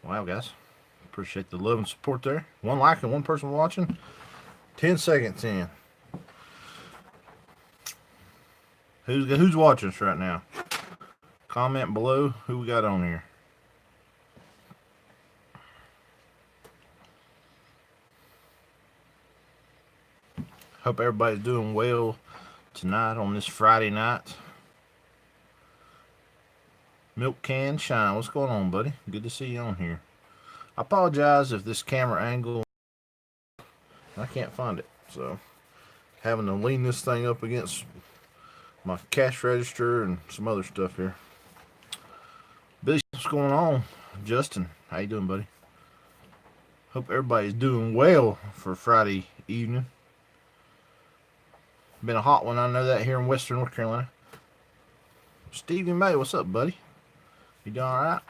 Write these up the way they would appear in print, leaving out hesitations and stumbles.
Wow, guys. Appreciate the love and support there. One like and one person watching. 10 seconds in. Who's watching us right now? Comment below who we got on here. Hope everybody's doing well tonight on this Friday night. Milk Can Shine. What's going on, buddy? Good to see you on here. I apologize if this camera angle, I can't find it. So, having to lean this thing up against my cash register and some other stuff here. Billy, what's going on? Justin, how you doing, buddy? Hope everybody's doing well for Friday evening. Been a hot one, I know that, here in Western North Carolina. Stevie May, what's up, buddy? You doing alright?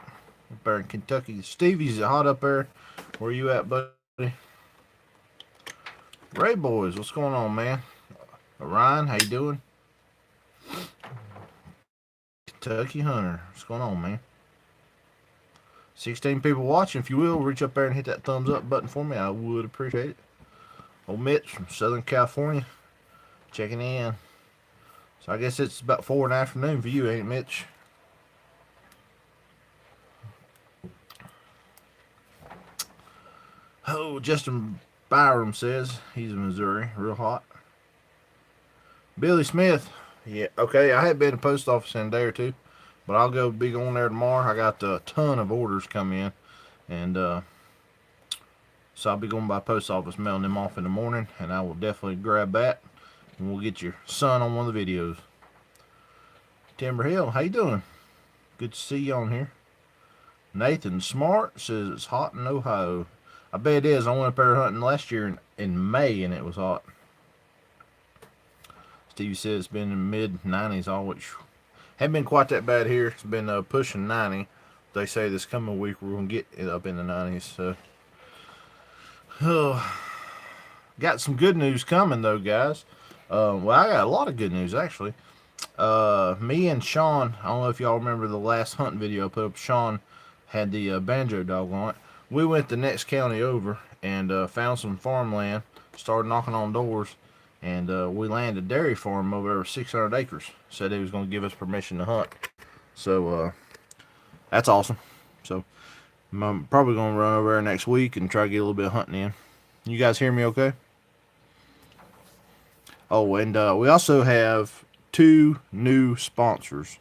Up there in Kentucky. Stevie's hot up there. Where you at, buddy? Ray Boys, what's going on, man? Ryan, how you doing? Kentucky Hunter, what's going on, man? 16 people watching. If you will, reach up there and hit that thumbs up button for me. I would appreciate it. Old Mitch from Southern California checking in. So I guess it's about 4 in the afternoon for you, ain't it, Mitch? Oh, Justin Byram says he's in Missouri. Real hot. Billy Smith. Yeah, okay. I had been to the post office in a day or two, but I'll go be going there tomorrow. I got a ton of orders come in, and so I'll be going by post office, mailing them off in the morning, and I will definitely grab that, and we'll get your son on one of the videos. Timber Hill, how you doing? Good to see you on here. Nathan Smart says it's hot in Ohio. I bet it is. I went up there hunting last year in May, and it was hot. Stevie says it's been in the mid-90s always. Haven't been quite that bad here. It's been pushing 90. They say this coming week we're going to get it up in the 90s. So, got some good news coming, though, guys. Well, I got a lot of good news, actually. Me and Sean, I don't know if y'all remember the last hunting video I put up. Sean had the banjo dog on it. We went the next county over and found some farmland, started knocking on doors, and we landed a dairy farm over 600 acres. Said he was going to give us permission to hunt. So that's awesome. So I'm probably going to run over there next week and try to get a little bit of hunting in. You guys hear me okay? Oh, and we also have 2 new sponsors.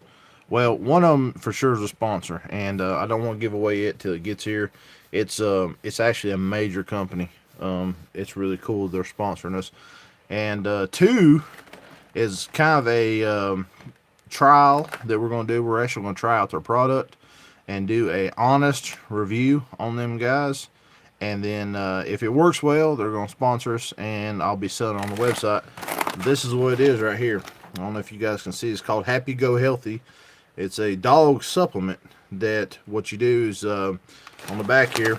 Well, one of them for sure is a sponsor, and I don't want to give away it till it gets here. It's actually a major company. It's really cool they're sponsoring us. And 2 is kind of a trial that we're going to do. We're actually going to try out their product and do a honest review on them guys. And then if it works well, they're going to sponsor us, and I'll be selling it on the website. This is what it is right here. I don't know if you guys can see. It's called Happy Go Healthy. It's a dog supplement that what you do is on the back here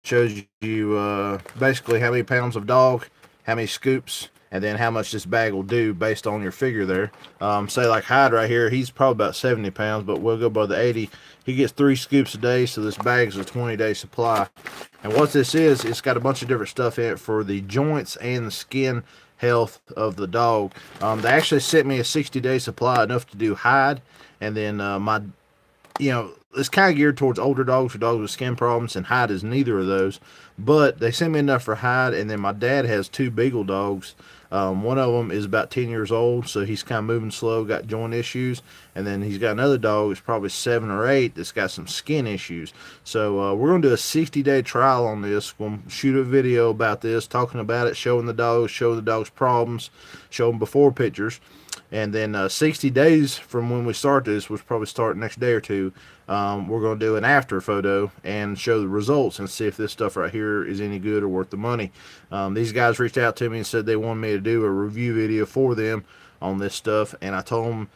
shows you basically how many pounds of dog, how many scoops, and then how much this bag will do based on your figure there. Say like Hyde right here, he's probably about 70 pounds, but we'll go by the 80. He gets 3 scoops a day, so this bag is a 20-day supply. And what this is, it's got a bunch of different stuff in it for the joints and the skin health of the dog. They actually sent me a 60-day supply, enough to do hide, and then it's kind of geared towards older dogs or dogs with skin problems, and hide is neither of those. But they sent me enough for hide, and then my dad has 2 beagle dogs. One of them is about 10 years old, so he's kind of moving slow, got joint issues. And then he's got another dog that's probably 7 or 8 that's got some skin issues. So we're going to do a 60-day trial on this. We'll shoot a video about this, talking about it, showing the dog's problems, showing before pictures. And then 60 days from when we start this, we'll probably start next day or two, we're going to do an after photo and show the results and see if this stuff right here is any good or worth the money. These guys reached out to me and said they wanted me to do a review video for them on this stuff, and I told them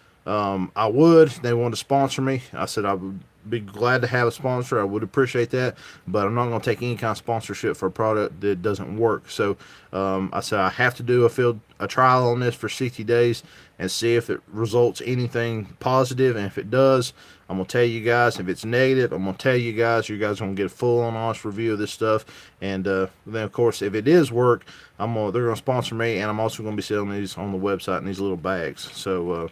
I would. They wanted to sponsor me. I said I would be glad to have a sponsor. I would appreciate that, but I'm not going to take any kind of sponsorship for a product that doesn't work. So I said I have to do a trial on this for 60 days and see if it results anything positive, and if it does, I'm going to tell you guys. If it's negative, I'm going to tell you guys. You guys are going to get a full on honest review of this stuff, and then of course if it is work, they're going to sponsor me, and I'm also going to be selling these on the website in these little bags. So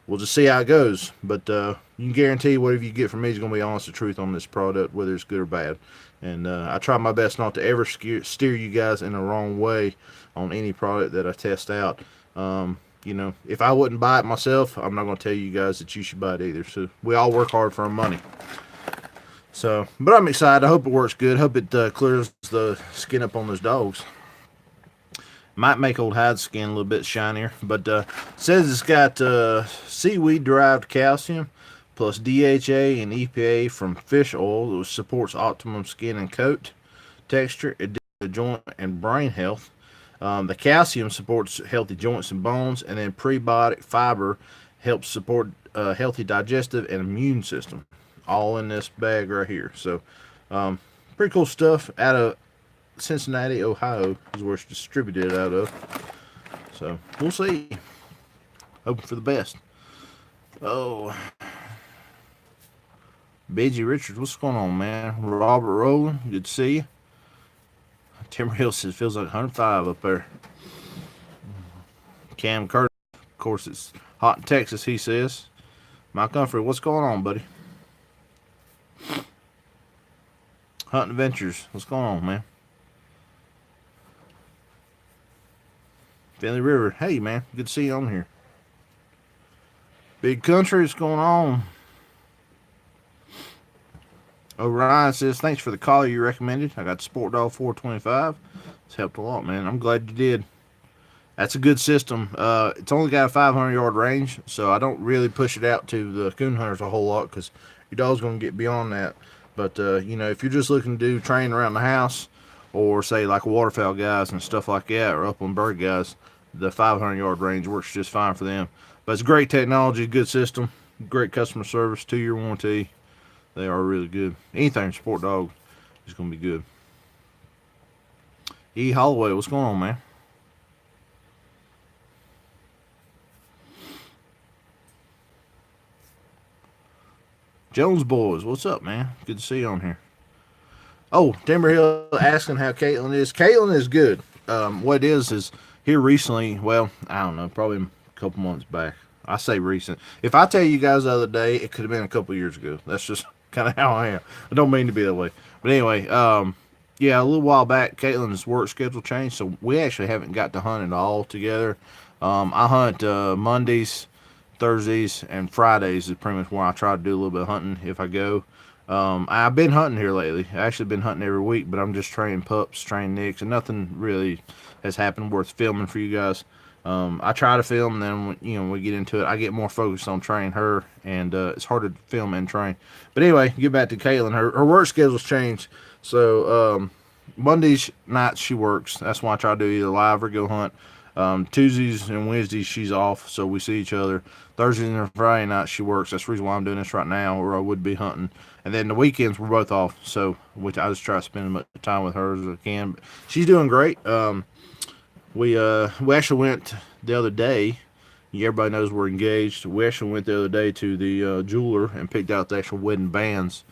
we'll just see how it goes. But you can guarantee whatever you get from me is going to be honest the truth on this product, whether it's good or bad. And I try my best not to ever steer you guys in the wrong way on any product that I test out. You know, if I wouldn't buy it myself, I'm not going to tell you guys that you should buy it either. So we all work hard for our money. So, but I'm excited. I hope it works good. Hope it clears the skin up on those dogs. Might make old hide skin a little bit shinier, but says it's got seaweed derived calcium plus DHA and EPA from fish oil, which supports optimum skin and coat texture, joint and brain health. The calcium supports healthy joints and bones, and then prebiotic fiber helps support healthy digestive and immune system. All in this bag right here. So pretty cool stuff out of Cincinnati, Ohio is where it's distributed out of. So we'll see. Hoping for the best. Oh, BG Richards, what's going on, man? Robert Rowland, good to see you. Timber Hill says feels like 105 up there. Cam Curtis, of course, it's hot in Texas, he says. Mike Humphrey, what's going on, buddy? Hunting Adventures, what's going on, man? Finley River, hey, man, good to see you on here. Big Country, what's going on? Orion says, thanks for the collar you recommended. I got the Sport Dog 425. It's helped a lot, man. I'm glad you did. That's a good system. It's only got a 500-yard range, so I don't really push it out to the coon hunters a whole lot because your dog's going to get beyond that. But, you know, if you're just looking to do training around the house or, say, like waterfowl guys and stuff like that or upland bird guys, the 500-yard range works just fine for them. But it's great technology, good system, great customer service, 2-year warranty. They are really good. Anything Sport Dog is going to be good. E. Holloway, what's going on, man? Jones Boys, what's up, man? Good to see you on here. Oh, Timber Hill asking how Caitlin is. Caitlin is good. What it is here recently, well, I don't know, probably a couple months back. I say recent. If I tell you guys the other day, it could have been a couple years ago. That's just kind of how I am. I don't mean to be that way. But anyway, yeah, a little while back, Caitlin's work schedule changed, so we actually haven't got to hunt at all together. I hunt Mondays, Thursdays, and Fridays is pretty much where I try to do a little bit of hunting if I go. I've been hunting here lately. I actually been hunting every week, but I'm just training pups, training nicks, and nothing really has happened worth filming for you guys. I try to film, and then when we get into it, I get more focused on training her, and it's hard to film and train. But anyway, get back to Caitlin. Her work schedule's changed, so Mondays nights she works. That's why I try to do either live or go hunt. Tuesdays and Wednesdays she's off, so we see each other. Thursdays and Friday nights she works. That's the reason why I'm doing this right now, or I would be hunting. And then the weekends we're both off, so which I just try to spend as much time with her as I can. But she's doing great. We actually went the other day. Everybody knows we're engaged. We actually went the other day to the jeweler and picked out the actual wedding bands.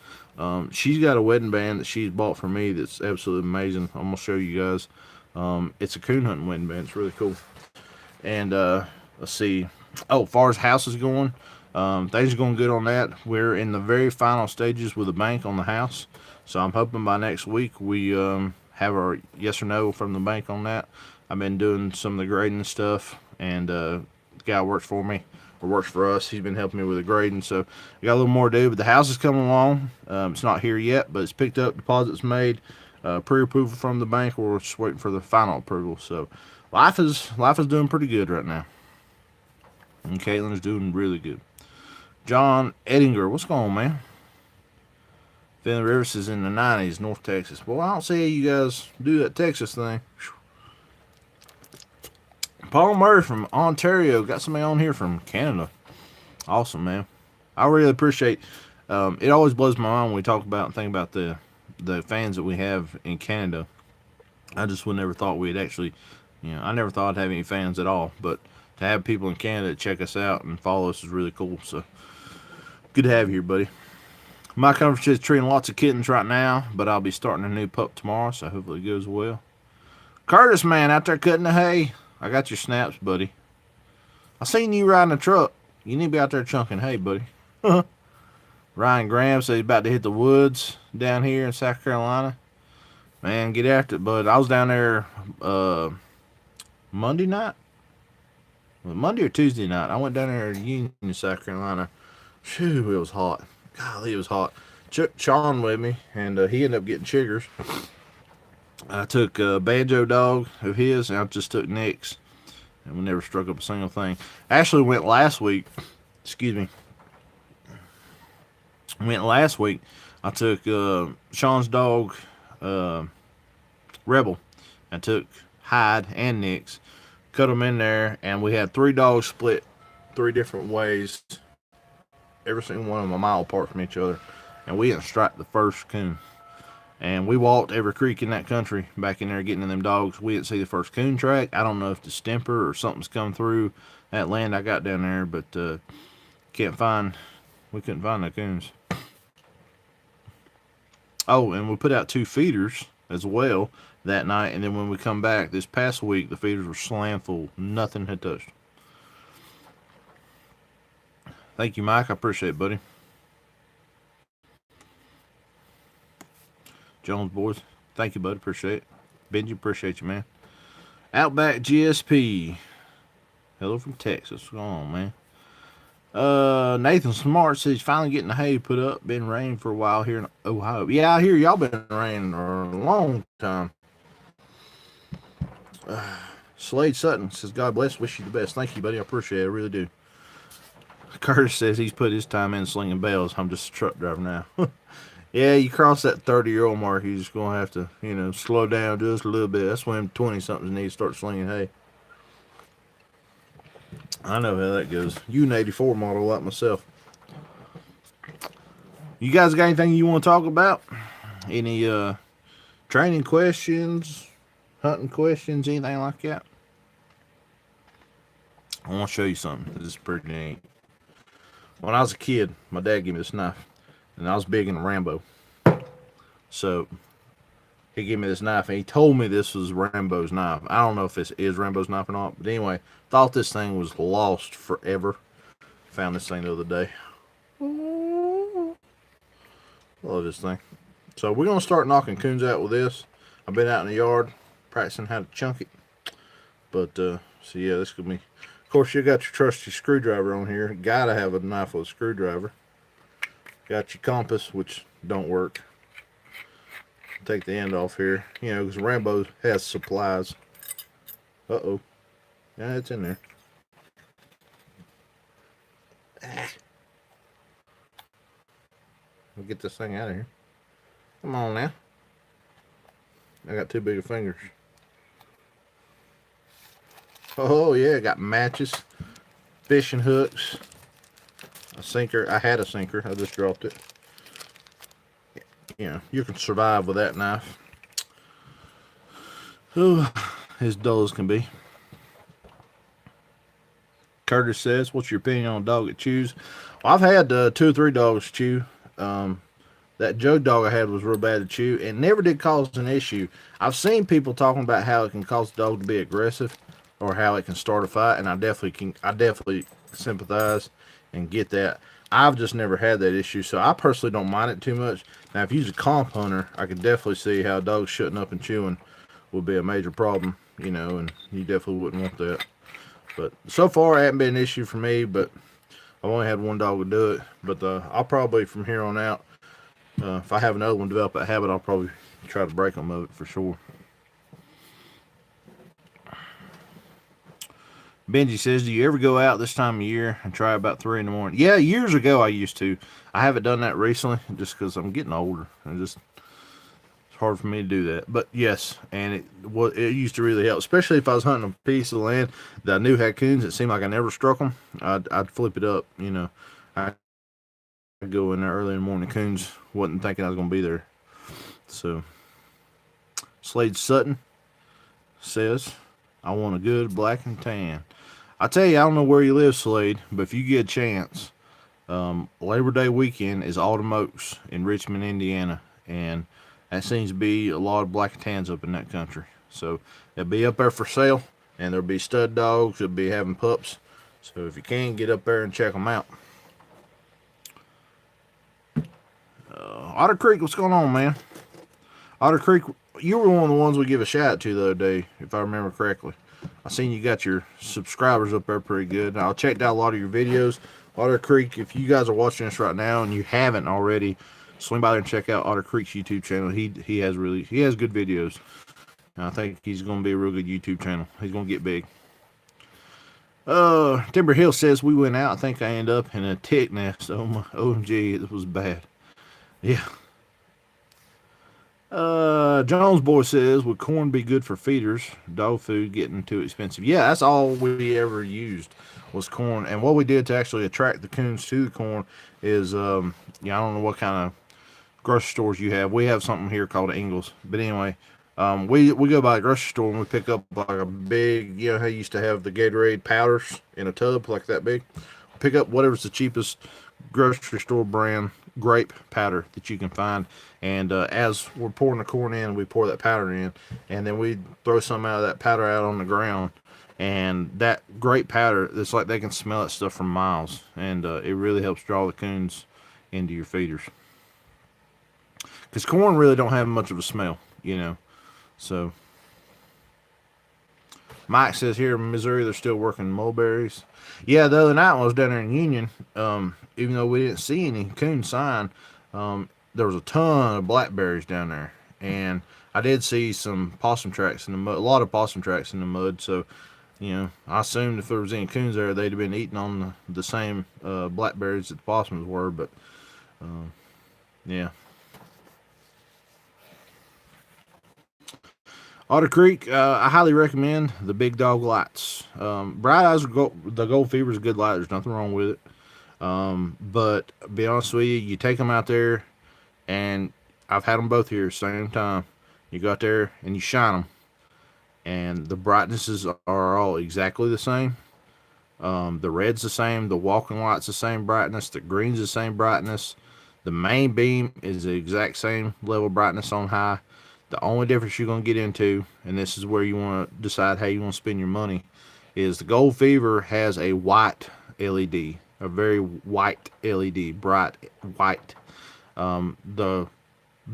She's got a wedding band that she's bought for me that's absolutely amazing. I'm gonna show you guys. It's a coon hunting wedding band. It's really cool. And let's see. Oh, as far as house is going, things are going good on that. We're in the very final stages with the bank on the house, so I'm hoping by next week we have our yes or no from the bank on that. I've been doing some of the grading stuff, and the guy works for me, or works for us. He's been helping me with the grading, so I got a little more to do, but the house is coming along. It's not here yet, but it's picked up, deposits made, pre-approval from the bank. We're just waiting for the final approval, so life is doing pretty good right now. And Caitlin is doing really good. John Edinger, what's going on, man? Finley Rivers is in the 90s, North Texas. Well, I don't see you guys do that Texas thing. Paul Murray from Ontario. Got somebody on here from Canada. Awesome, man. I really appreciate It always blows my mind when we talk about and think about the fans that we have in Canada. I just would never thought we'd actually, I never thought I'd have any fans at all. But to have people in Canada check us out and follow us is really cool. So good to have you here, buddy. My comfort is treating lots of kittens right now, but I'll be starting a new pup tomorrow, so hopefully it goes well. Curtis, man, out there cutting the hay. I got your snaps, buddy. I seen you riding a truck. You need to be out there chunking hay, buddy. Ryan Graham said he's about to hit the woods down here in South Carolina. Man, get after it, bud. I was down there Monday night. Monday or Tuesday night. I went down there to Union, South Carolina. Phew, it was hot. Golly, it was hot. Sean with me, and he ended up getting chiggers. I took a Banjo dog of his, and I just took Nick's. And we never struck up a single thing. Actually went last week. Excuse me. Went last week. I took Sean's dog, Rebel. I took Hyde and Nick's. Cut them in there, and we had 3 dogs split 3 different ways. Every single one of them a mile apart from each other. And we didn't strike the first coon. And we walked every creek in that country back in there getting in them dogs. We didn't see the first coon track. I don't know if the stemper or something's come through that land I got down there, but we couldn't find no coons. Oh, and we put out 2 feeders as well that night, and then when we come back this past week, the feeders were slam full. Nothing had touched. Thank you, Mike. I appreciate it, buddy. Jones boys, thank you, buddy. Appreciate it. Benji, appreciate you, man. Outback GSP. Hello from Texas. What's going on, man? Nathan Smart says he's finally getting the hay put up. Been raining for a while here in Ohio. Yeah, I hear y'all been raining for a long time. Slade Sutton says, God bless, wish you the best. Thank you, buddy. I appreciate it. I really do. Curtis says he's put his time in slinging bales. I'm just a truck driver now. Yeah, you cross that 30-year-old mark, you're just going to have to, slow down just a little bit. That's when 20-somethings need to start slinging hay. I know how that goes. You an 84 model like myself. You guys got anything you want to talk about? Any training questions, hunting questions, anything like that? I want to show you something. This is pretty neat. When I was a kid, my dad gave me this knife. And I was big into Rambo. So he gave me this knife, and he told me this was Rambo's knife. I don't know if this is Rambo's knife or not, but anyway, thought this thing was lost forever. Found this thing the other day. Love this thing. So we're going to start knocking coons out with this. I've been out in the yard practicing how to chunk it. But, so yeah, this could be... Of course, you got your trusty screwdriver on here. Gotta have a knife with a screwdriver. Got your compass, which don't work. Take the end off here. Because Rambo has supplies. Uh-oh. Yeah, it's in there. We'll get this thing out of here. Come on now. I got too big of fingers. Oh, yeah. Got matches. Fishing hooks. A sinker. I had a sinker. I just dropped it. You can survive with that knife. Oh, as dull as can be. Curtis says, what's your opinion on a dog that chews? Well, I've had 2 or 3 dogs chew. That jug dog I had was real bad to chew and never did cause an issue. I've seen people talking about how it can cause the dog to be aggressive or how it can start a fight, and I definitely sympathize and get that. I've just never had that issue, so I personally don't mind it too much. Now, if you use a comp hunter, I could definitely see how dogs shutting up and chewing would be a major problem, and you definitely wouldn't want that. But so far, it hasn't been an issue for me, but I've only had 1 dog to do it. But I'll probably, from here on out, if I have another one develop that habit, I'll probably try to break them of it for sure. Benji says, do you ever go out this time of year and try about 3 in the morning? Yeah, years ago I used to. I haven't done that recently just because I'm getting older. It's hard for me to do that. But yes, and it used to really help, especially if I was hunting a piece of land that I knew had coons. It seemed like I never struck them. I'd flip it up, I go in there early in the morning. Coons wasn't thinking I was going to be there. So, Slade Sutton says, I want a good black and tan. I tell you, I don't know where you live, Slade, but if you get a chance, Labor Day weekend is Autumn Oaks in Richmond, Indiana, and that seems to be a lot of black and tans up in that country. So they'll be up there for sale, and there'll be stud dogs. They'll be having pups. So if you can, get up there and check them out. Otter Creek, what's going on, man? Otter Creek, you were one of the ones we give a shout out to the other day, if I remember correctly. I seen you got your subscribers up there pretty good. I checked out a lot of your videos. Otter Creek, if you guys are watching this right now and you haven't already, swing by there and check out Otter Creek's YouTube channel. He has good videos. And I think he's going to be a real good YouTube channel. He's going to get big. Timber Hill says we went out. I think I ended up in a tick nest. Oh my, OMG, it was bad. Yeah. Jones Boy says, would corn be good for feeders? Dog food getting too expensive. Yeah, that's all we ever used was corn. And what we did to actually attract the coons to the corn is, I don't know what kind of grocery stores you have. We have something here called Ingles. But anyway, we go by the grocery store and we pick up like a big, how you used to have the Gatorade powders in a tub like that big. Pick up whatever's the cheapest grocery store brand grape powder that you can find, and as we're pouring the corn in, we pour that powder in, and then we throw some out of that powder out on the ground, and that grape powder, it's like they can smell that stuff from miles, and it really helps draw the coons into your feeders, because corn really don't have much of a smell, so Mike says here in Missouri they're still working mulberries. Yeah, the other night when I was down there in Union, even though we didn't see any coon sign, there was a ton of blackberries down there. And I did see some possum tracks in the mud, a lot of possum tracks in the mud. So, I assumed if there was any coons there, they'd have been eating on the same blackberries that the possums were. But, yeah. Otter Creek, I highly recommend the Big Dog lights. Bright Eyes, the Gold Fever is a good light. There's nothing wrong with it. But to be honest with you, you take them out there, and I've had them both here at the same time. You go out there and you shine them, and the brightnesses are all exactly the same. The red's the same. The walking light's the same brightness. The green's the same brightness. The main beam is the exact same level of brightness on high. The only difference you're going to get into, and this is where you want to decide how you want to spend your money, is the Gold Fever has a white LED, a very white LED, bright white. The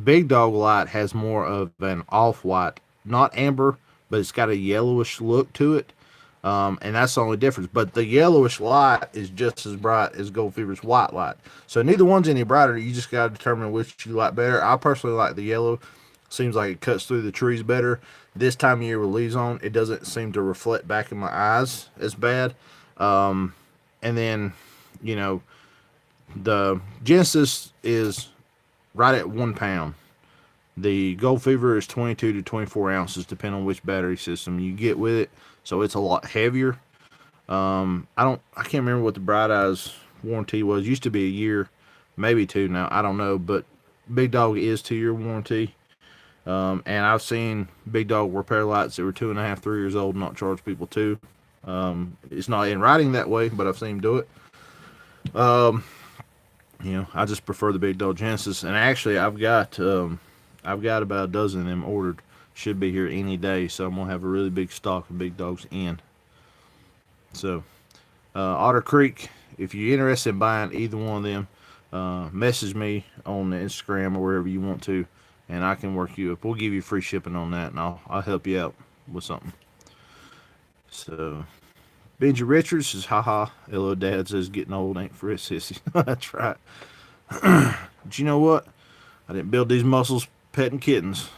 Big Dog light has more of an off-white, not amber, but it's got a yellowish look to it. And that's the only difference. But the yellowish light is just as bright as Gold Fever's white light. So neither one's any brighter. You just got to determine which you like better. I personally like the yellow. Seems like it cuts through the trees better. This time of year with leaves on, it doesn't seem to reflect back in my eyes as bad. And then, the Genesis is right at 1 pound. The Gold Fever is 22 to 24 ounces, depending on which battery system you get with it. So it's a lot heavier. I can't remember what the Bright Eyes warranty was. It used to be a year, maybe 2 now. I don't know, but Big Dog is 2-year warranty. And I've seen Big Dog repair lights that were 2.5, 3 years old, not charge people $2. It's not in writing that way, but I've seen him do it. I just prefer the Big Dog Genesis, and actually I've got about a dozen of them ordered. Should be here any day, so I'm gonna have a really big stock of Big Dogs in. So, Otter Creek, if you're interested in buying either one of them, message me on the Instagram or wherever you want to, and I can work you up. We'll give you free shipping on that, and I'll help you out with something. So, Benji Richards says, haha, hello dad says, getting old ain't for a sissy. That's right. But you know what? I didn't build these muscles petting kittens.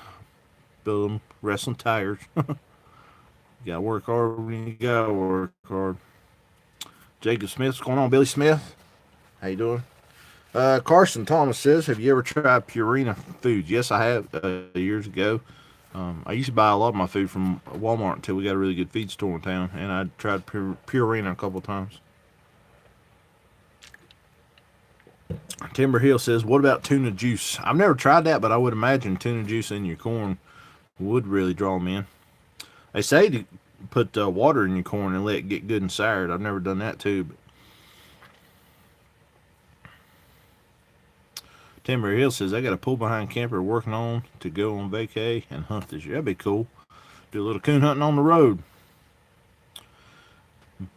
Build them wrestling tigers. You gotta work hard when you gotta work hard. Jacob Smith, what's going on? Billy Smith, how you doing? Carson Thomas says, have you ever tried Purina foods? Yes, I have, years ago. I used to buy a lot of my food from Walmart until we got a really good feed store in town, and I tried Purina a couple of times. Timber Hill says, what about tuna juice? I've never tried that, but I would imagine tuna juice in your corn would really draw them in. They say to put water in your corn and let it get good and soured. I've never done that too. But Timber Hill says, I got a pull behind camper working on to go on vacay and hunt this year. That'd be cool. Do a little coon hunting on the road.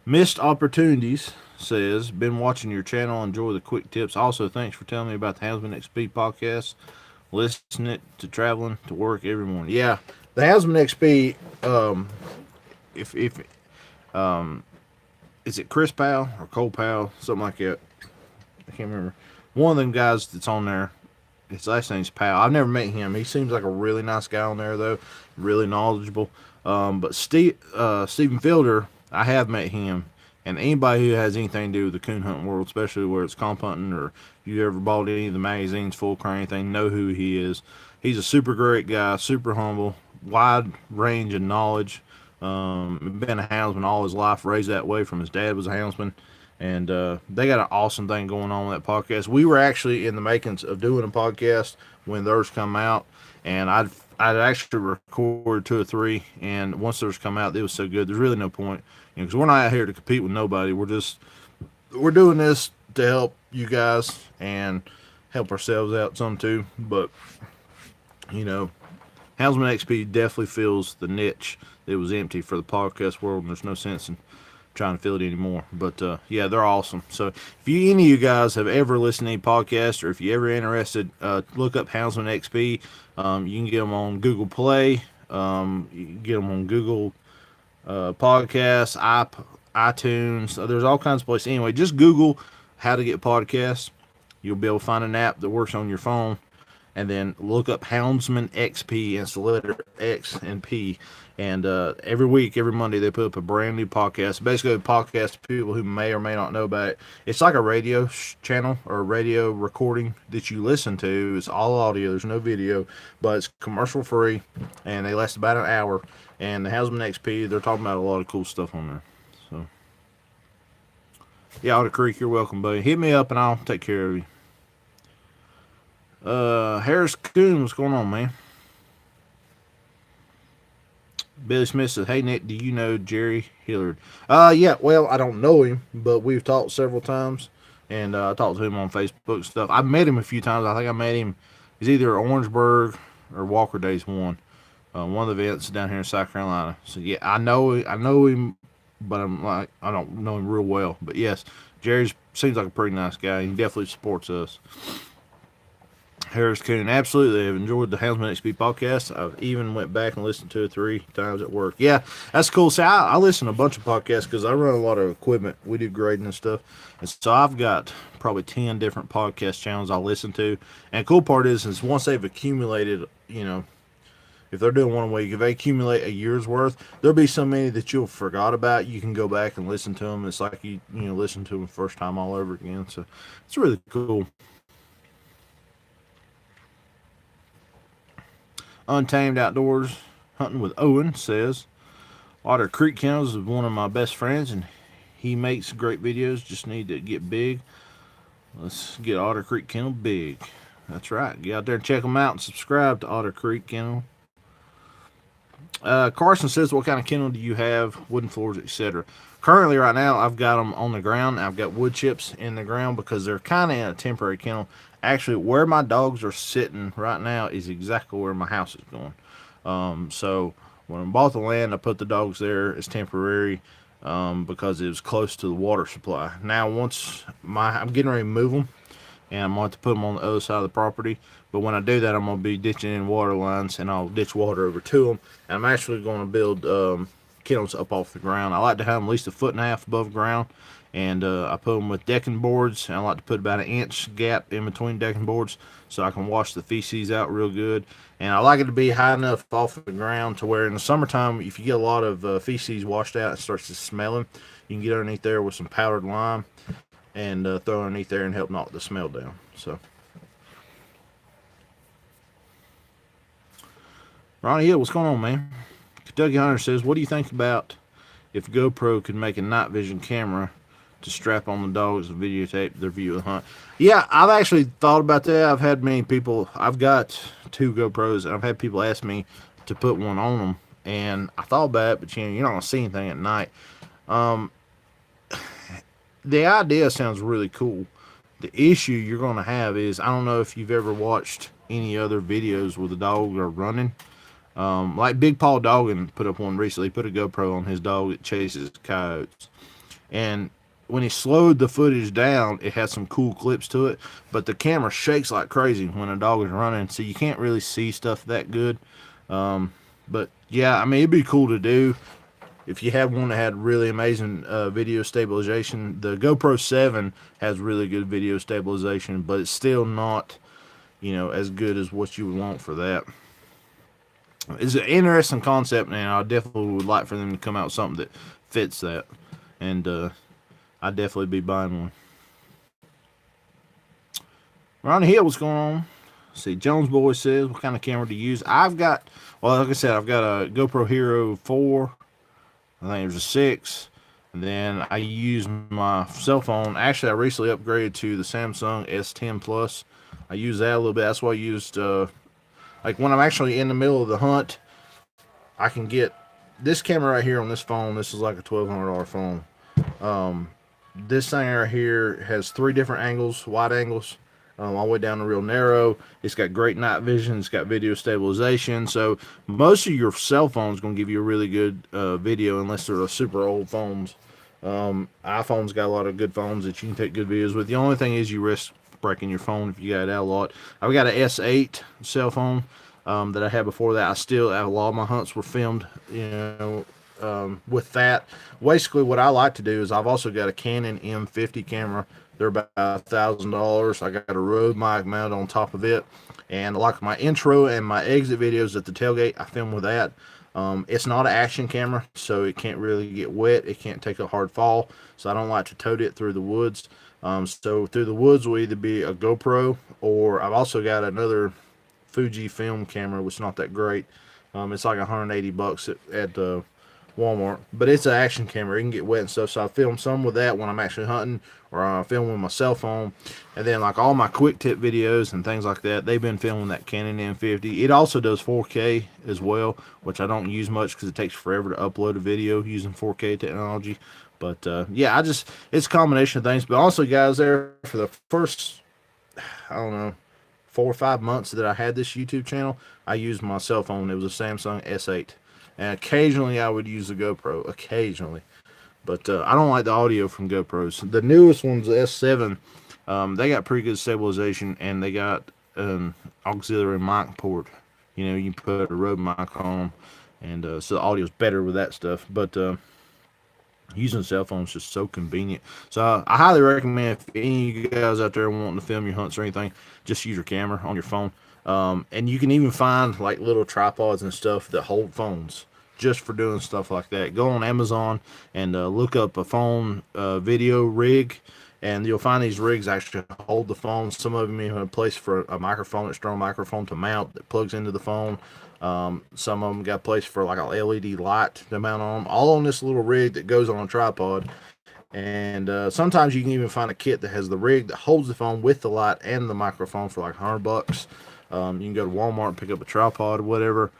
Missed Opportunities says, been watching your channel, enjoy the quick tips. Also, thanks for telling me about the Houndsman XP podcast. Listen it to traveling to work every morning. Yeah, the Houndsman XP, if is it Chris Powell or Cole Powell, something like that. I can't remember. One of them guys that's on there, his last name's Powell. I've never met him. He seems like a really nice guy on there, though, really knowledgeable. But Stephen Fielder, I have met him, and anybody who has anything to do with the coon hunting world, especially where it's comp hunting, or you ever bought any of the magazines, Full Crown, anything, know who he is. He's a super great guy, super humble, wide range of knowledge. Been a houndsman all his life, raised that way from his dad was a houndsman. And they got an awesome thing going on with that podcast. We were actually in the makings of doing a podcast when theirs come out, and I'd actually recorded 2 or 3. And once theirs come out, it was so good. There's really no point, because we're not out here to compete with nobody. We're doing this to help you guys and help ourselves out some too. But Houndsman XP definitely fills the niche that was empty for the podcast world, and there's no sense in trying to fill it anymore. But yeah, they're awesome. So if any of you guys have ever listened to any podcast, or if you're ever interested, look up Houndsman XP. You can get them on Google Play. You can get them on Google Podcasts, iTunes. There's all kinds of places. Anyway, just Google how to get podcasts. You'll be able to find an app that works on your phone, and then look up Houndsman XP, and it's the letter X and P. And every week, every Monday, they put up a brand new podcast. Basically, a podcast to people who may or may not know about it. It's like a radio channel or a radio recording that you listen to. It's all audio. There's no video, but it's commercial free, and they last about an hour. And the Houndsman XP, they're talking about a lot of cool stuff on there. So, yeah, Otter Creek, you're welcome, buddy. Hit me up, and I'll take care of you. Harris Coon, what's going on, man? Billy Smith says, hey, Nick, do you know Jerry Hillard? Yeah, well, I don't know him, but we've talked several times, and I talked to him on Facebook and stuff. I've met him a few times. I think I met him, he's either Orangeburg or Walker Days 1. One of the events down here in South Carolina. So, yeah, I know him, but I don't know him real well. But, yes, Jerry seems like a pretty nice guy. He definitely supports us. Harris Coon, absolutely. I've enjoyed the Houndsman XP podcast. I've even went back and listened to it 3 times at work. Yeah, that's cool. See, I listen to a bunch of podcasts because I run a lot of equipment. We do grading and stuff. And so I've got probably 10 different podcast channels I listen to. And the cool part is once they've accumulated, if they're doing one a week, if they accumulate a year's worth, there'll be so many that you'll forgot about. You can go back and listen to them. It's like you listen to them the first time all over again. So it's really cool. Untamed Outdoors Hunting with Owen says, Otter Creek Kennels is one of my best friends, and he makes great videos. Just need to get big. Let's get Otter Creek Kennel big. That's right. Get out there and check them out and subscribe to Otter Creek Kennel. Carson says, what kind of kennel do you have? Wooden floors, etc. Currently, right now, I've got them on the ground. I've got wood chips in the ground because they're kind of in a temporary kennel. Actually, where my dogs are sitting right now is exactly where my house is going. So when I bought the land, I put the dogs there as temporary because it was close to the water supply. Now, I'm getting ready to move them, and I'm going to put them on the other side of the property. But when I do that, I'm going to be ditching in water lines, and I'll ditch water over to them. And I'm actually going to build kennels up off the ground. I like to have them at least 1.5 feet above ground. And I put them with decking boards, and I like to put about 1 inch gap in between decking boards so I can wash the feces out real good. And I like it to be high enough off the ground to where in the summertime, if you get a lot of feces washed out and starts to smelling, you can get underneath there with some powdered lime and throw underneath there and help knock the smell down. So, Ronnie Hill, what's going on, man? Kentucky Hunter says, what do you think about if GoPro could make a night vision camera to strap on the dogs and videotape their view of the hunt. Yeah, I've actually thought about that. I've had many people. I've got 2 GoPros, and I've had people ask me to put one on them, and I thought about it, but you're not gonna see anything at night. The idea sounds really cool. The issue you're gonna have is, I don't know if you've ever watched any other videos where the dogs are running. Like Big Paul Doggin put up one recently. Put a GoPro on his dog that chases coyotes, and when he slowed the footage down, it had some cool clips to it, but the camera shakes like crazy when a dog is running, so you can't really see stuff that good. But yeah, I mean, it'd be cool to do if you had one that had really amazing video stabilization. The GoPro 7 has really good video stabilization, but it's still not, as good as what you would want for that. It's an interesting concept, and I definitely would like for them to come out with something that fits that. And I'd definitely be buying one. Ronnie Hill, what's going on? See, Jones Boy says, what kind of camera to use? Like I said, I've got a GoPro Hero 4. I think there's a 6. And then I use my cell phone. Actually, I recently upgraded to the Samsung S10 Plus. I use that a little bit. That's why I used, like when I'm actually in the middle of the hunt, I can get this camera right here on this phone. This is like a $1,200 phone. This thing right here has 3 different angles, wide angles, all the way down to real narrow. It's got great night vision. It's got video stabilization. So most of your cell phones going to give you a really good video, unless they're super old phones. iPhone's got a lot of good phones that you can take good videos with. The only thing is you risk breaking your phone if you got it out a lot. I've got an S8 cell phone that I had before that. I still have a lot of my hunts were filmed, with that. Basically, what I like to do is I've also got a Canon M50 camera. They're about $1,000. I got a Rode mic mounted on top of it, and like my intro and my exit videos at the tailgate, I film with that. It's not an action camera, so it can't really get wet. It can't take a hard fall, so I don't like to tote it through the woods. So through the woods will either be a GoPro, or I've also got another Fuji film camera, which is not that great. It's like $180 at Walmart, but it's an action camera. It can get wet and stuff, so I film some with that when I'm actually hunting, or I film with my cell phone. And then like all my quick tip videos and things like that, they've been filming that Canon M50. It also does 4K as well, which I don't use much because it takes forever to upload a video using 4K technology. But yeah, it's a combination of things. But also, guys, there for the first, I don't know, 4 or 5 months that I had this YouTube channel, I used my cell phone. It was a Samsung S8. And occasionally I would use the GoPro, occasionally. But I don't like the audio from GoPros. The newest ones, the S7, they got pretty good stabilization, and they got an auxiliary mic port. You can put a Rode mic on them, and so the audio's better with that stuff. But using cell phones is just so convenient. So I highly recommend, if any of you guys out there wanting to film your hunts or anything, just use your camera on your phone. And you can even find like little tripods and stuff that hold phones just for doing stuff like that. Go on Amazon and look up a phone video rig, and you'll find these rigs actually hold the phone. Some of them even have a place for a microphone, external microphone to mount that plugs into the phone. Some of them got a place for like a LED light to mount on them, all on this little rig that goes on a tripod. And sometimes you can even find a kit that has the rig that holds the phone with the light and the microphone for like $100. You can go to Walmart and pick up a tripod or whatever.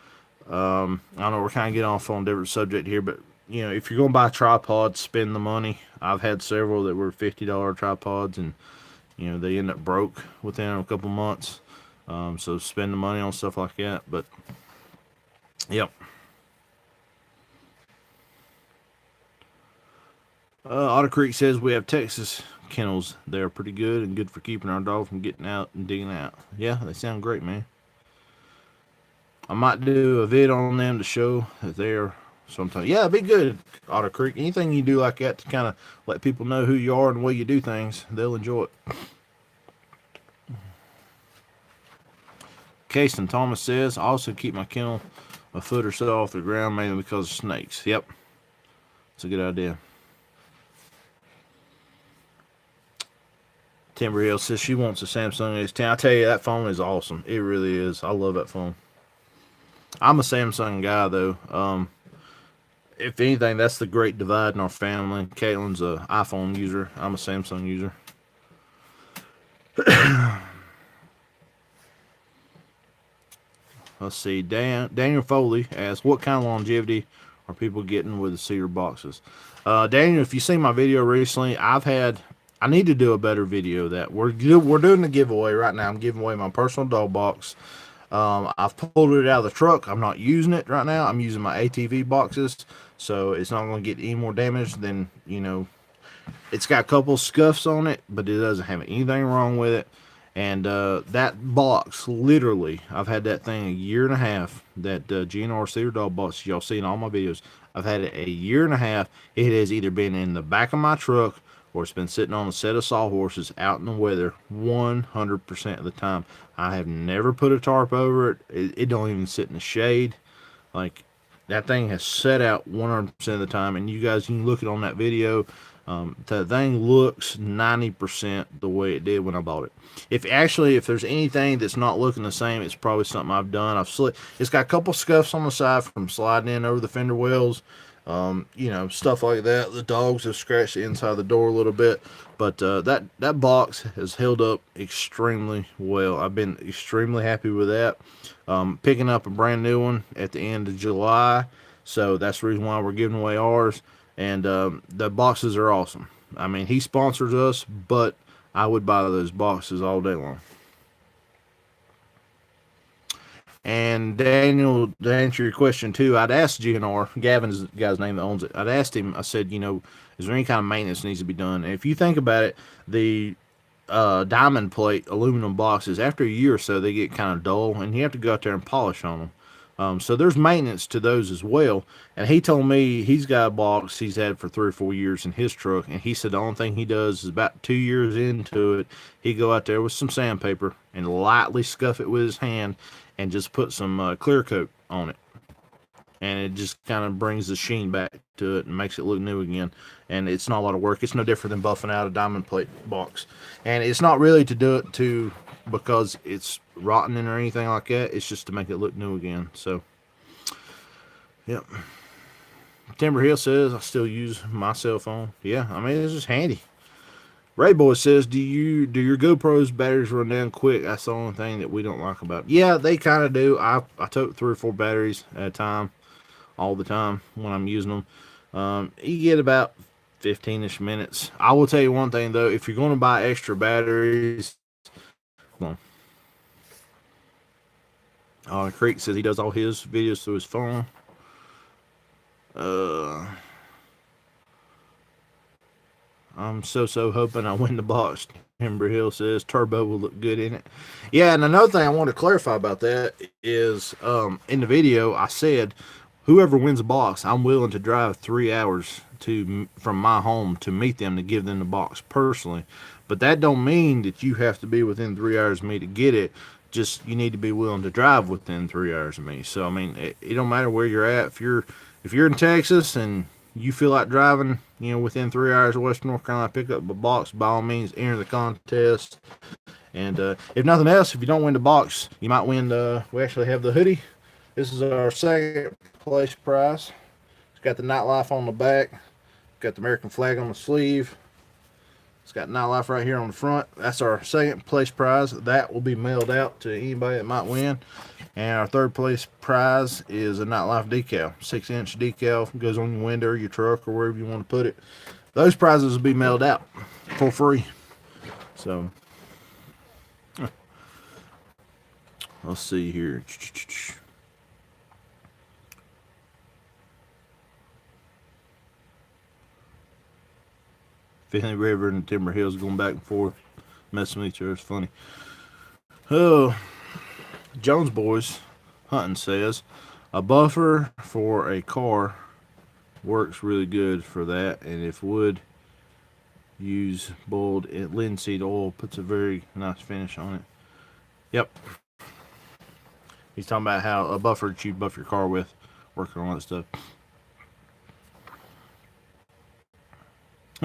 I don't know, we're kind of getting off on a different subject here, but if you're going to buy a tripod, spend the money. I've had several that were $50 tripods, and they end up broke within a couple months. So spend the money on stuff like that. But yep. Otter Creek says we have Texas kennels. They're pretty good and good for keeping our dog from getting out and digging out. Yeah, they sound great, man. I might do a vid on them to show that they're sometimes. Yeah, it'd be good, Otter Creek. Anything you do like that to kind of let people know who you are and the way you do things, they'll enjoy it. Casey Thomas says, I also keep my kennel a foot or so off the ground, mainly because of snakes. Yep, it's a good idea. Timber Hill says she wants a Samsung S10. I tell you, that phone is awesome. It really is. I love that phone. I'm a Samsung guy, though. if anything, that's the great divide in our family. Caitlin's a iPhone user. I'm a Samsung user. Let's see. Daniel Foley asks, what kind of longevity are people getting with the cedar boxes? Daniel, if you seen my video recently, I need to do a better video of that. We're doing a giveaway right now. I'm giving away my personal dog box. I've pulled it out of the truck. I'm not using it right now. I'm using my ATV boxes, so it's not going to get any more damage than, it's got a couple scuffs on it, but it doesn't have anything wrong with it. And that box, literally, I've had that thing a year and a half. That GNR Cedar Dog box, y'all see in all my videos. I've had it a year and a half. It has either been in the back of my truck or it's been sitting on a set of sawhorses out in the weather 100% of the time. I have never put a tarp over it. It don't even sit in the shade. Like, that thing has set out 100% of the time, and you guys can look it on that video. The thing looks 90% the way it did when I bought it. If there's anything that's not looking the same, it's probably something I've done. It's got a couple scuffs on the side from sliding in over the fender wells. Stuff like that. The dogs have scratched the inside of the door a little bit, but that box has held up extremely well. I've been extremely happy with that. Picking up a brand new one at the end of July, so that's the reason why we're giving away ours. And the boxes are awesome. I mean, he sponsors us, but I would buy those boxes all day long. And Daniel, to answer your question too, I'd asked GNR, Gavin's the guy's name that owns it. I'd asked him, I said, is there any kind of maintenance that needs to be done? And if you think about it, the diamond plate aluminum boxes, after a year or so, they get kind of dull, and you have to go out there and polish on them. So there's maintenance to those as well. And he told me he's got a box he's had for 3 or 4 years in his truck. And he said the only thing he does is about 2 years into it, he go out there with some sandpaper and lightly scuff it with his hand and just put some clear coat on it. And it just kind of brings the sheen back to it and makes it look new again. And it's not a lot of work. It's no different than buffing out a diamond plate box. And it's not really to do it because it's rotten or anything like that. It's just to make it look new again. So, yep. Timber Hill says I still use my cell phone. Yeah, I mean, it's just handy. Ray Boy says, do your GoPro's batteries run down quick? That's the only thing that we don't like about it. Yeah, they kind of do. I took 3 or 4 batteries at a time, all the time when I'm using them. You get about 15-ish minutes. I will tell you one thing though, if you're going to buy extra batteries, come on. Creek says he does all his videos through his phone. I'm so hoping I win the box. Timber Hill says turbo will look good in it. Yeah, and another thing I want to clarify about that is in the video I said whoever wins the box, I'm willing to drive 3 hours from my home to meet them to give them the box personally. But that don't mean that you have to be within 3 hours of me to get it. Just you need to be willing to drive within 3 hours of me. So I mean, it don't matter where you're at. If you're in Texas and you feel like driving, within 3 hours of Western North Carolina, pick up a box, by all means, enter the contest. And if nothing else, if you don't win the box, you might win we actually have the hoodie. This is our second place prize. It's got the Nightlife on the back. Got the American flag on the sleeve. It's got Nightlife right here on the front. That's our second place prize. That will be mailed out to anybody that might win. And our third place prize is a Nightlife decal. 6-inch decal. Goes on your window or your truck or wherever you want to put it. Those prizes will be mailed out for free. So, let's see here. Finley River and Timber Hills going back and forth, messing with each other. It's funny. Oh, Jones Boys Hunting says a buffer for a car works really good for that, and if wood use boiled linseed oil puts a very nice finish on it. Yep. He's talking about how a buffer that you buff your car with, working on that stuff.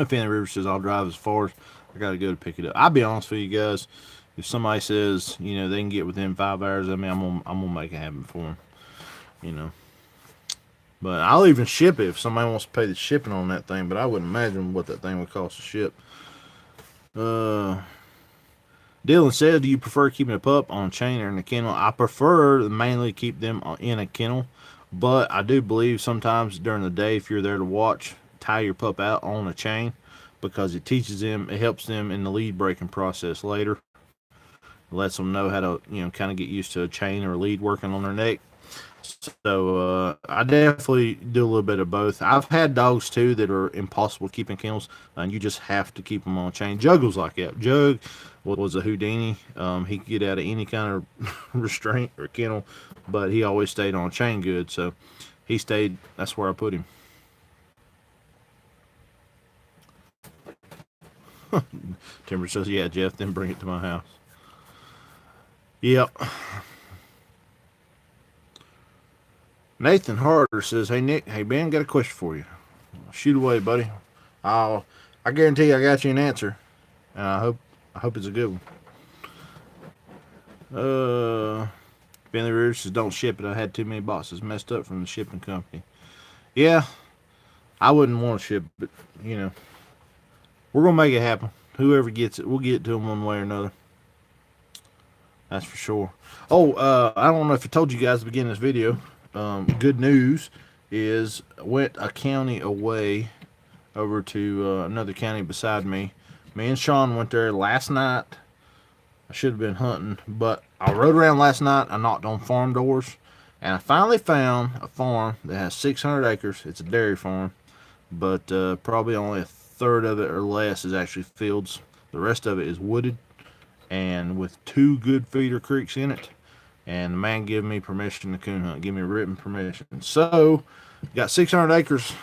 Finley River says I'll drive as far as I gotta go to pick it up. I'll be honest with you guys. If somebody says, they can get within 5 hours of me, I'm gonna make it happen for them. But I'll even ship it if somebody wants to pay the shipping on that thing. But I wouldn't imagine what that thing would cost to ship. Uh, Dylan says, do you prefer keeping a pup on a chain or in a kennel? I prefer mainly keep them in a kennel, but I do believe sometimes during the day, if you're there to watch, tie your pup out on a chain because it teaches them, it helps them in the lead breaking process later. It lets them know how to, kind of get used to a chain or a lead working on their neck. So I definitely do a little bit of both. I've had dogs too that are impossible to keep in kennels, and you just have to keep them on a chain. Jug was like that. Jug was a Houdini. He could get out of any kind of restraint or kennel, but he always stayed on a chain good. So he stayed. That's where I put him. Timber says, "Yeah, Jeff, then bring it to my house." Yep. Nathan Harder says, "Hey Nick, hey Ben, got a question for you. Shoot away, buddy. I guarantee I got you an answer, and I hope it's a good one." Bentley Rivers says, "Don't ship it. I had too many boxes messed up from the shipping company." Yeah, I wouldn't want to ship it, but we're gonna make it happen. Whoever gets it, we'll get it to them one way or another. That's for sure. Oh, I don't know if I told you guys at the beginning of this video. Good news is went a county away over to another county beside me. Me and Sean went there last night. I should have been hunting, but I rode around last night. I knocked on farm doors, and I finally found a farm that has 600 acres. It's a dairy farm, but probably only a third of it or less is actually fields. The rest of it is wooded, and with 2 good feeder creeks in it. And the man gave me permission to coon hunt, give me written permission. So, got 600 acres.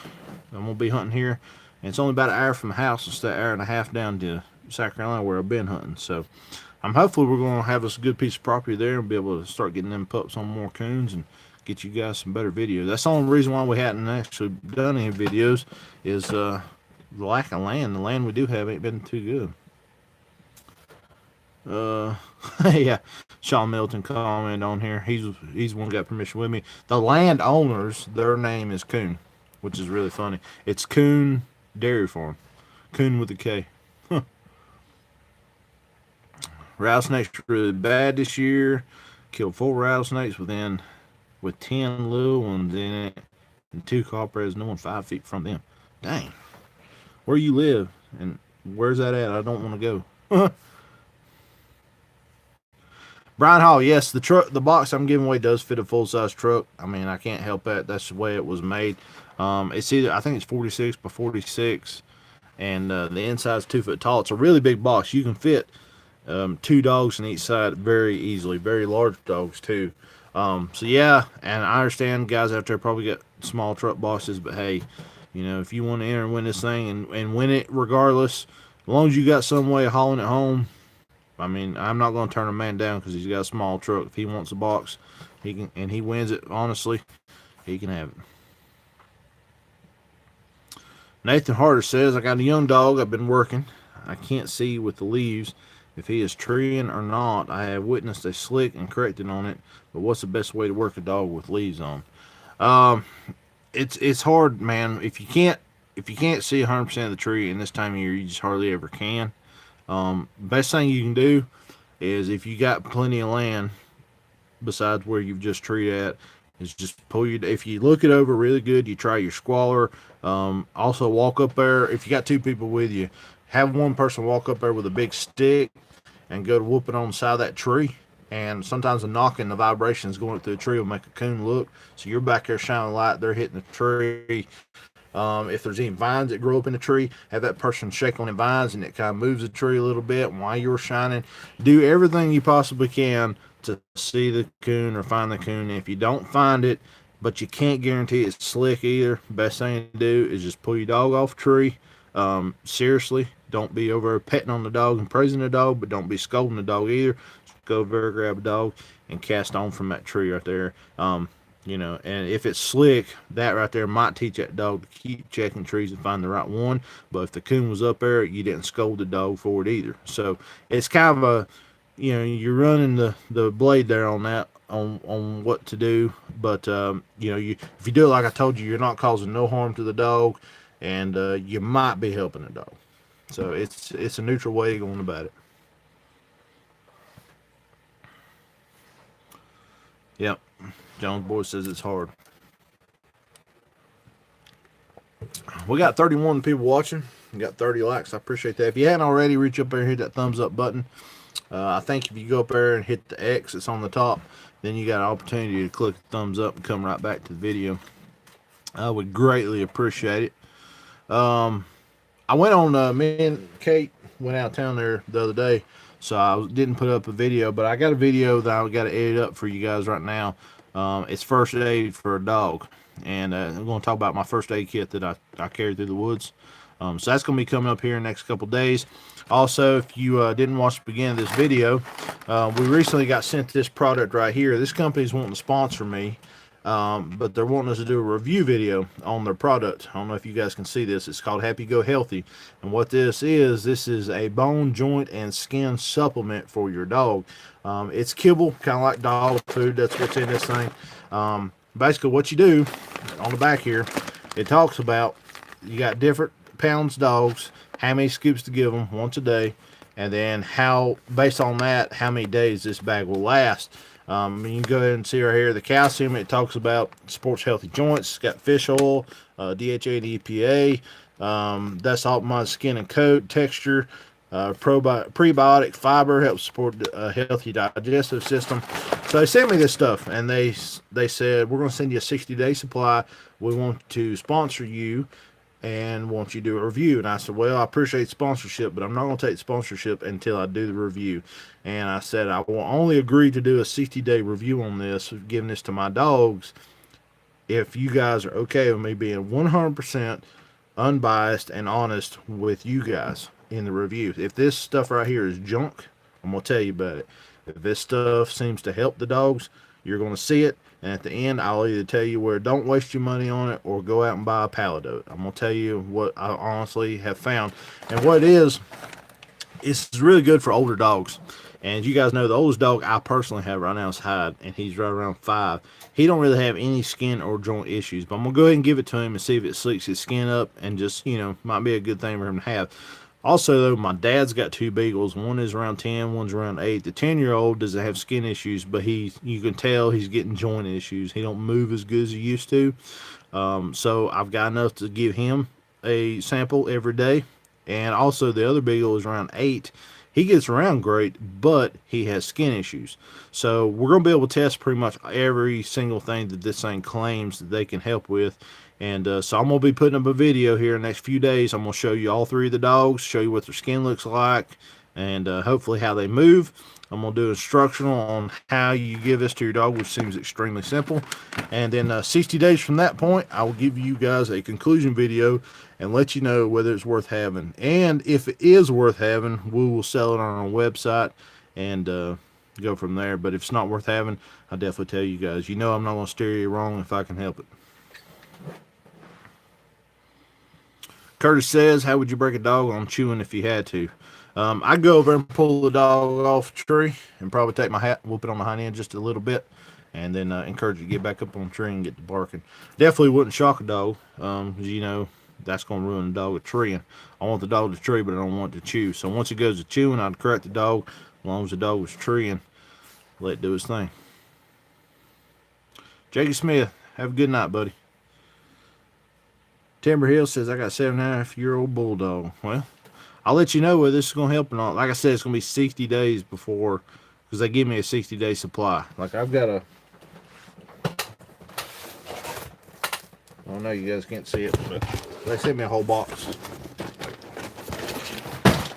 I'm gonna be hunting here, and it's only about an hour from the house. It's that hour and a half down to South Carolina where I've been hunting. So, hopefully we're gonna have us a good piece of property there and be able to start getting them pups on more coons and get you guys some better videos. That's the only reason why we hadn't actually done any videos is the lack of land. The land we do have ain't been too good. Yeah, Sean Milton comment on here. He's one who got permission with me. The landowners, their name is Coon, which is really funny. It's Coon Dairy Farm, Coon with a K. Huh. Rattlesnakes were really bad this year. Killed 4 rattlesnakes with 10 little ones in it, and 2 copperheads, no one 5 feet from them. Dang, where you live and where's that at? I don't want to go. Brian Hall, yes, the box I'm giving away does fit a full size truck. I mean, I can't help that. That's the way it was made. It's I think it's 46 by 46, and the inside's 2 foot tall. It's a really big box. You can fit 2 dogs on each side very easily. Very large dogs too. So yeah, and I understand guys out there probably got small truck boxes, but hey, if you want to enter and win this thing and win it regardless, as long as you got some way of hauling it home. I mean, I'm not going to turn a man down because he's got a small truck. If he wants a box, he can, and he wins it. Honestly, he can have it. Nathan Harder says, "I got a young dog. I've been working. I can't see with the leaves if he is treeing or not. I have witnessed a slick and corrected on it. But what's the best way to work a dog with leaves on?" It's hard, man. If you can't see 100% of the tree in this time of year, you just hardly ever can. Best thing you can do is if you got plenty of land besides where you've just treed at, is just if you look it over really good, you try your squaller. Also walk up there. If you got 2 people with you, have one person walk up there with a big stick and go to whooping on the side of that tree. And sometimes the knocking, the vibrations going through the tree will make a coon look. So you're back there shining light, they're hitting the tree. If there's any vines that grow up in the tree, have that person shake on the vines and it kind of moves the tree a little bit while you're shining. Do everything you possibly can to see the coon or find the coon. If you don't find it, but you can't guarantee it's slick either, best thing to do is just pull your dog off the tree. Seriously, don't be over petting on the dog and praising the dog, but don't be scolding the dog either. Just go over, grab a dog, and cast on from that tree right there. And if it's slick, that right there might teach that dog to keep checking trees and find the right one. But if the coon was up there, you didn't scold the dog for it either. So it's kind of you're running the blade there on that, on what to do. But you know, if you do it like I told you, you're not causing no harm to the dog, and you might be helping the dog. So it's a neutral way of going about it. Yep. Jones Boy says it's hard. We got 31 people watching. We got 30 likes. I appreciate that. If you hadn't already, reach up there and hit that thumbs up button. I think if you go up there and hit the X that's on the top, then you got an opportunity to click the thumbs up and come right back to the video. I would greatly appreciate it. I went on, me and Kate went out of town there the other day, so I didn't put up a video, but I got a video that I got to edit up for you guys right now. It's first aid for a dog, and I'm going to talk about my first aid kit that I carried through the woods. So that's going to be coming up here in the next couple days. Also, if you didn't watch the beginning of this video, we recently got sent this product right here. This company's wanting to sponsor me, but they're wanting us to do a review video on their product. I don't know if you guys can see this. It's called Happy Go Healthy. And what this is a bone, joint, and skin supplement for your dog. It's kibble, kind of like dog food. That's what's in this thing. Basically, what you do on the back here, it talks about you got different pounds dogs, how many scoops to give them once a day, and then how, based on that, how many days this bag will last. You can go ahead and see right here the calcium. It talks about supports healthy joints. It's got fish oil, DHA and EPA. That's optimized skin and coat texture. Prebiotic fiber helps support a healthy digestive system. So they sent me this stuff, and they said, we're going to send you a 60-day supply. We want to sponsor you and want you to do a review. And I said, well, I appreciate sponsorship, but I'm not going to take sponsorship until I do the review. And I said, I will only agree to do a 60-day review on this, giving this to my dogs, if you guys are okay with me being 100% unbiased and honest with you guys in the review. If this stuff right here is junk, I'm going to tell you about it. If this stuff seems to help the dogs, you're going to see it. And at the end, I'll either tell you where don't waste your money on it or go out and buy a pallet of it. I'm going to tell you what I honestly have found. And what it is, it's really good for older dogs. And you guys know the oldest dog I personally have right now is Hyde, and he's right around 5. He don't really have any skin or joint issues, but I'm going to go ahead and give it to him and see if it sleeks his skin up, and just, you know, might be a good thing for him to have. Also, though, my dad's got 2 beagles. One is around 10, one's around 8. The 10-year-old doesn't have skin issues, but you can tell he's getting joint issues. He don't move as good as he used to. So I've got enough to give him a sample every day. And also, the other beagle is around 8. He gets around great, but he has skin issues. So we're going to be able to test pretty much every single thing that this thing claims that they can help with. And so I'm going to be putting up a video here in the next few days. I'm going to show you all 3 of the dogs, show you what their skin looks like, and hopefully how they move. I'm going to do instructional on how you give this to your dog, which seems extremely simple. And then 60 days from that point, I will give you guys a conclusion video and let you know whether it's worth having. And if it is worth having, we will sell it on our website and go from there. But if it's not worth having, I'll definitely tell you guys. You know I'm not going to steer you wrong if I can help it. Curtis says, how would you break a dog on chewing if you had to? I'd go over and pull the dog off a tree and probably take my hat, whoop it on the hind end just a little bit, and then encourage it to get back up on the tree and get to barking. Definitely wouldn't shock a dog, because, you know, that's going to ruin the dog of treeing. I want the dog to tree, but I don't want it to chew. So once it goes to chewing, I'd correct the dog. As long as the dog was treeing, let it do its thing. Jakey Smith, have a good night, buddy. Timber Hill says, I got a 7.5-year-old bulldog. Well, I'll let you know whether this is going to help or not. Like I said, it's going to be 60 days before, because they give me a 60-day supply. Like, I've got a... I don't know, you guys can't see it, but they sent me a whole box.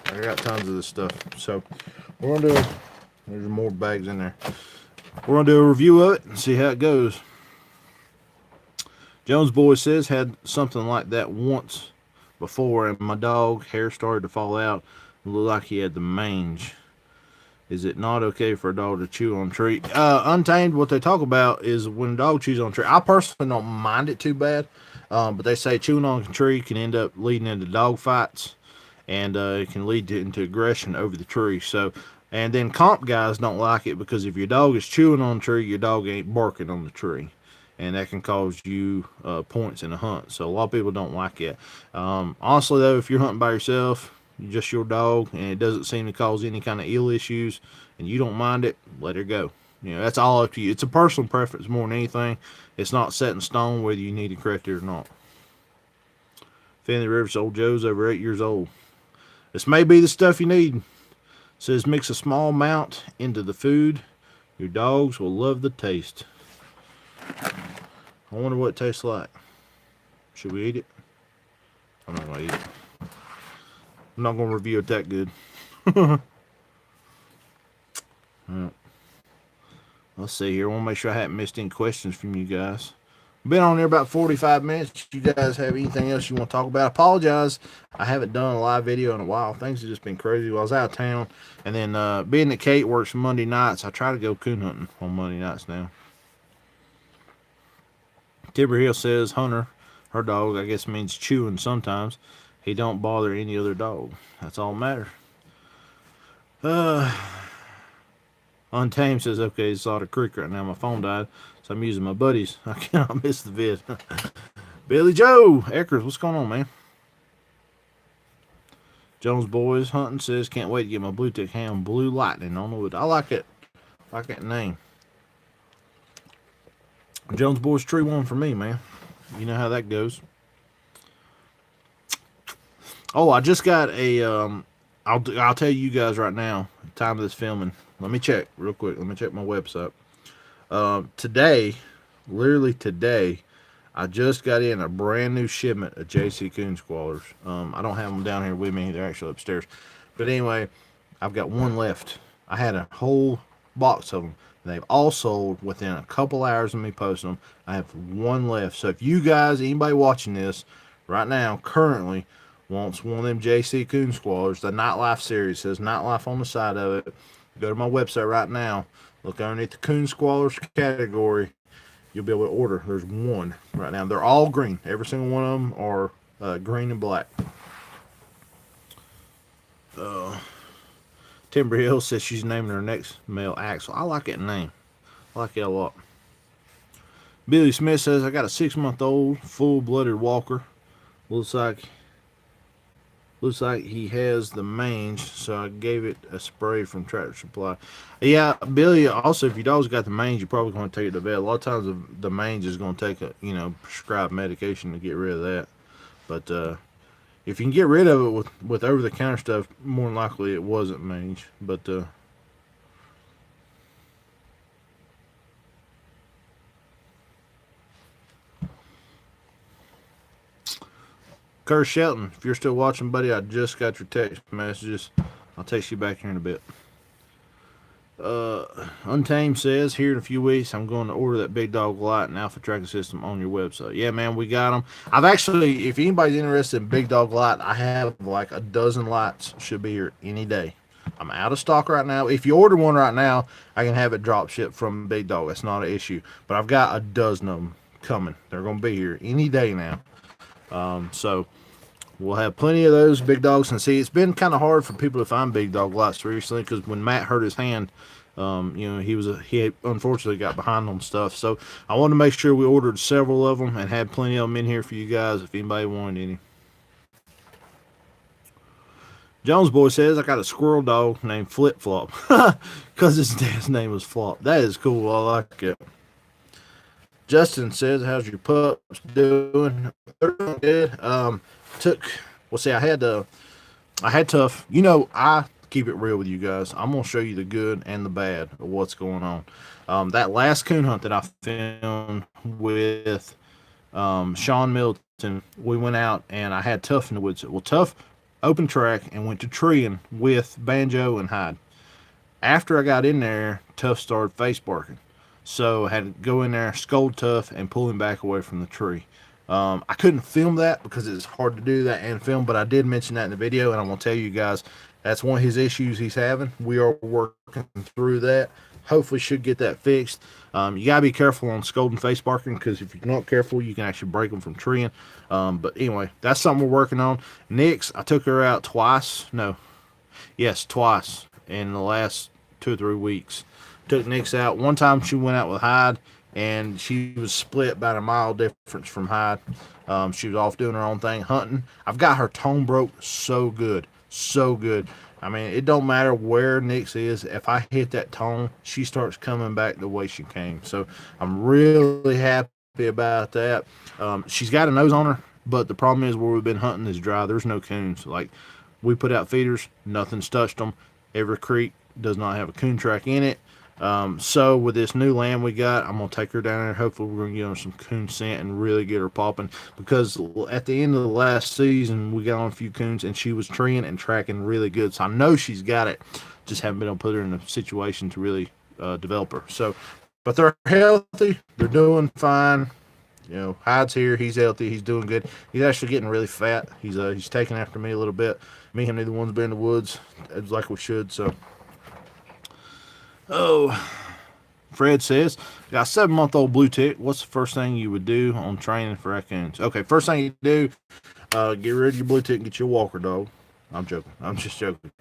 I got tons of this stuff. So, we're going to do... There's more bags in there. We're going to do a review of it and see how it goes. Jones Boy says, had something like that once before, and my dog hair started to fall out. It looked like he had the mange. Is it not okay for a dog to chew on a tree? Untamed, what they talk about is when a dog chews on a tree. I personally don't mind it too bad, but they say chewing on a tree can end up leading into dog fights, and it can lead into aggression over the tree. So, and then comp guys don't like it because if your dog is chewing on a tree, your dog ain't barking on the tree. and that can cause you points in the hunt. So a lot of people don't like it. Honestly, though, if you're hunting by yourself, just your dog, and it doesn't seem to cause any kind of ill issues, and you don't mind it, let her go. You know, that's all up to you. It's a personal preference more than anything. It's not set in stone whether you need to correct it or not. Finley Rivers, old Joe's over 8 years old. This may be the stuff you need. It says mix a small amount into the food. Your dogs will love the taste. I wonder what it tastes like. Should we eat it? I'm not going to eat it. I'm not going to review it that good. Let's see here. I want to make sure I haven't missed any questions from you guys. Been on there about 45 minutes. You guys have anything else you want to talk about? I apologize. I haven't done a live video in a while. Things have just been crazy. Well, I was out of town. And then being that Kate works Monday nights, I try to go coon hunting on Monday nights now. Timber Hill says Hunter, her dog, I guess means chewing sometimes. He don't bother any other dog. That's all that matters. Untamed says, okay, it's Otter Creek right now. My phone died, so I'm using my buddies. I cannot miss the vid. Billy Joe Eckers, what's going on, man? Jones Boys Hunting says, can't wait to get my blue tick ham, Blue Lightning on the wood. I like it. I like that name. Jones Boys tree one for me, man. You know how that goes. Oh, I just got a. I'll tell you guys right now. Time of this filming. Let me check real quick. Let me check my website. Today, literally today, I just got in a brand new shipment of JC Coon Squallers. I don't have them down here with me. They're actually upstairs. But anyway, I've got one left. I had a whole box of them. They've all sold within a couple hours of me posting them. I have one left. So if you guys, anybody watching this right now, currently wants one of them JC Coon Squallers, the Nightlife series, says Nightlife on the side of it. Go to my website right now. Look underneath the Coon Squallers category. You'll be able to order. There's one right now. They're all green. Every single one of them are green and black. Timber Hill says she's naming her next male Axel. I like that name. I like it a lot. Billy Smith says, I got a 6-month-old full-blooded walker. Looks like he has the mange, so I gave it a spray from Tractor Supply. Yeah, Billy, also, if your dog's got the mange, you're probably going to take it to vet. A lot of times the mange is going to take a, prescribed medication to get rid of that. But if you can get rid of it with over-the-counter stuff, more than likely it wasn't mange. But Kurt Shelton, if you're still watching, buddy, I just got your text messages. I'll text you back here in a bit. Untamed says, here in a few weeks, I'm going to order that Big Dog Light and Alpha Tracking System on your website. Yeah, man, we got them. I've actually, if anybody's interested in Big Dog Light, I have like a dozen lights. Should be here any day. I'm out of stock right now. If you order one right now, I can have it drop shipped from Big Dog. That's not an issue. But I've got a dozen of them coming. They're going to be here any day now. So we'll have plenty of those big dogs. And see, it's been kind of hard for people to find Big Dog Lights recently because when Matt hurt his hand, he unfortunately got behind on stuff. So I wanted to make sure we ordered several of them and had plenty of them in here for you guys if anybody wanted any. Jones Boy says, I got a squirrel dog named Flip Flop because his dad's name was Flop. That is cool. I like it. Justin says, how's your pups doing? They're doing good. I had tough. I keep it real with you guys. I'm going to show you the good and the bad of what's going on. That last coon hunt that I filmed with Sean Milton, we went out and I had Tough in the woods. Well, Tough open track and went to treeing with Banjo and Hyde. After I got in there, Tough started face barking. So I had to go in there, scold Tough, and pull him back away from the tree. I couldn't film that because it's hard to do that and film, but I did mention that in the video, and I'm going to tell you guys that's one of his issues he's having. We are working through that. Hopefully should get that fixed. You got to be careful on scolding face barking because if you're not careful, you can actually break them from treeing. But anyway, that's something we're working on. Nix, I took her out twice in the last 2 or 3 weeks. Took Nix out. One time she went out with Hyde, and she was split about a mile difference from Hyde. She was off doing her own thing, hunting. I've got her tone broke so good, so good. I mean, it don't matter where Nix is. If I hit that tone, she starts coming back the way she came. So I'm really happy about that. She's got a nose on her, but the problem is where we've been hunting is dry. There's no coons. Like, we put out feeders, nothing's touched them. Every creek does not have a coon track in it. So with this new land we got, I'm gonna take her down there. Hopefully, we're gonna get on some coon scent and really get her popping. Because at the end of the last season, we got on a few coons and she was treeing and tracking really good. So I know she's got it. Just haven't been able to put her in a situation to really develop her. So, but they're healthy. They're doing fine. Hyde's here. He's healthy. He's doing good. He's actually getting really fat. He's taking after me a little bit. Me and him, neither one's been in the woods like we should. So, oh, Fred says, got a 7-month-old blue tick. What's the first thing you would do on training for raccoons? Okay, first thing you do, get rid of your blue tick and get your walker dog. I'm joking. I'm just joking.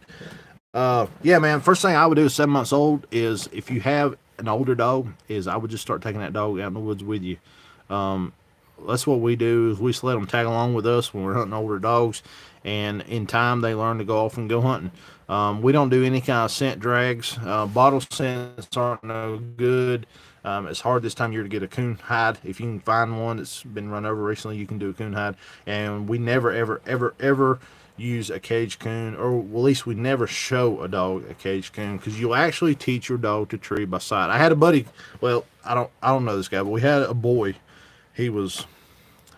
Yeah, man. First thing I would do is 7 months old is if you have an older dog, is I would just start taking that dog out in the woods with you. That's what we do. Is we just let them tag along with us when we're hunting older dogs, and in time they learn to go off and go hunting. We don't do any kind of scent drags. Bottle scents aren't no good. It's hard this time of year to get a coon hide. If you can find one that's been run over recently, you can do a coon hide. And we never, ever, ever, ever use a cage coon, or at least we never show a dog a cage coon, because you'll actually teach your dog to tree by sight. I had a buddy. Well, I don't know this guy, but we had a boy. He was,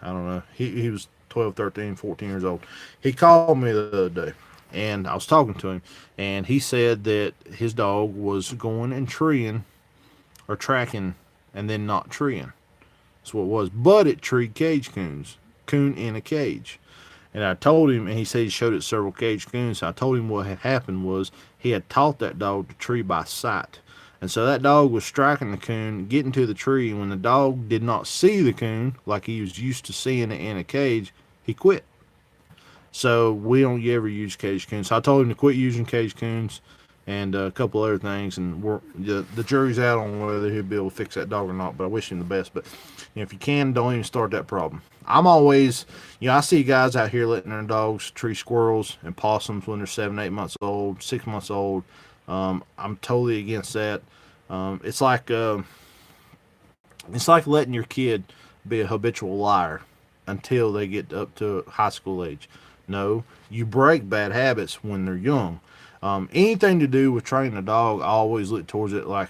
I don't know. He was 12, 13, 14 years old. He called me the other day, and I was talking to him, and he said that his dog was going and treeing or tracking and then not treeing. That's what it was. But it treed cage coons, coon in a cage. And I told him, and he said he showed it several cage coons. So I told him what had happened was he had taught that dog to tree by sight. And so that dog was striking the coon, getting to the tree, and when the dog did not see the coon like he was used to seeing it in a cage, he quit. So we don't ever use cage coons. So I told him to quit using cage coons and a couple other things, and the jury's out on whether he'll be able to fix that dog or not. But I wish him the best. But if you can, don't even start that problem. I'm always, I see guys out here letting their dogs tree squirrels and possums when they're 7, 8 months old, 6 months old. I'm totally against that. It's like letting your kid be a habitual liar until they get up to high school age. No, you break bad habits when they're young. Anything to do with training a dog, I always look towards it like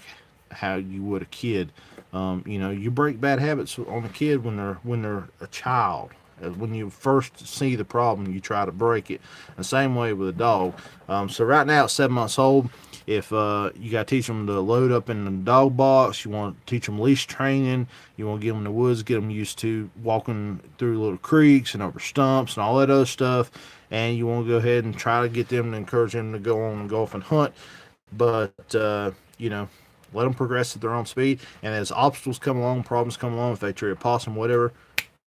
how you would a kid. You break bad habits on a kid when they're a child. When you first see the problem, you try to break it. The same way with a dog. So right now, it's 7 months old. If you got to teach them to load up in the dog box, you want to teach them leash training, you want to get them in the woods, get them used to walking through little creeks and over stumps and all that other stuff, and you want to go ahead and try to get them to encourage them to go on and go off and hunt. But, let them progress at their own speed, and as obstacles come along, problems come along, if they tree a possum, whatever,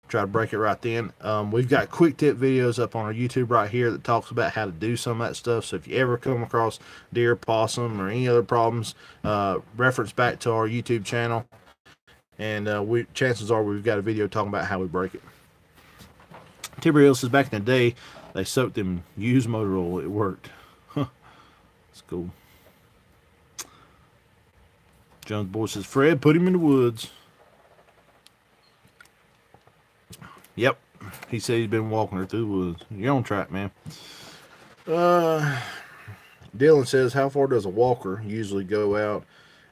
try to break it right then. We've got quick tip videos up on our YouTube right here that talks about how to do some of that stuff. So if you ever come across deer, possum, or any other problems, reference back to our YouTube channel, and chances are we've got a video talking about how we break it. Timber Hill says back in the day they soaked them used motor oil. It worked. Huh. That's cool. Jones Boy says, Fred, put him in the woods. Yep. He said he's been walking her through the woods. You're on track, man. Dylan says, how far does a walker usually go out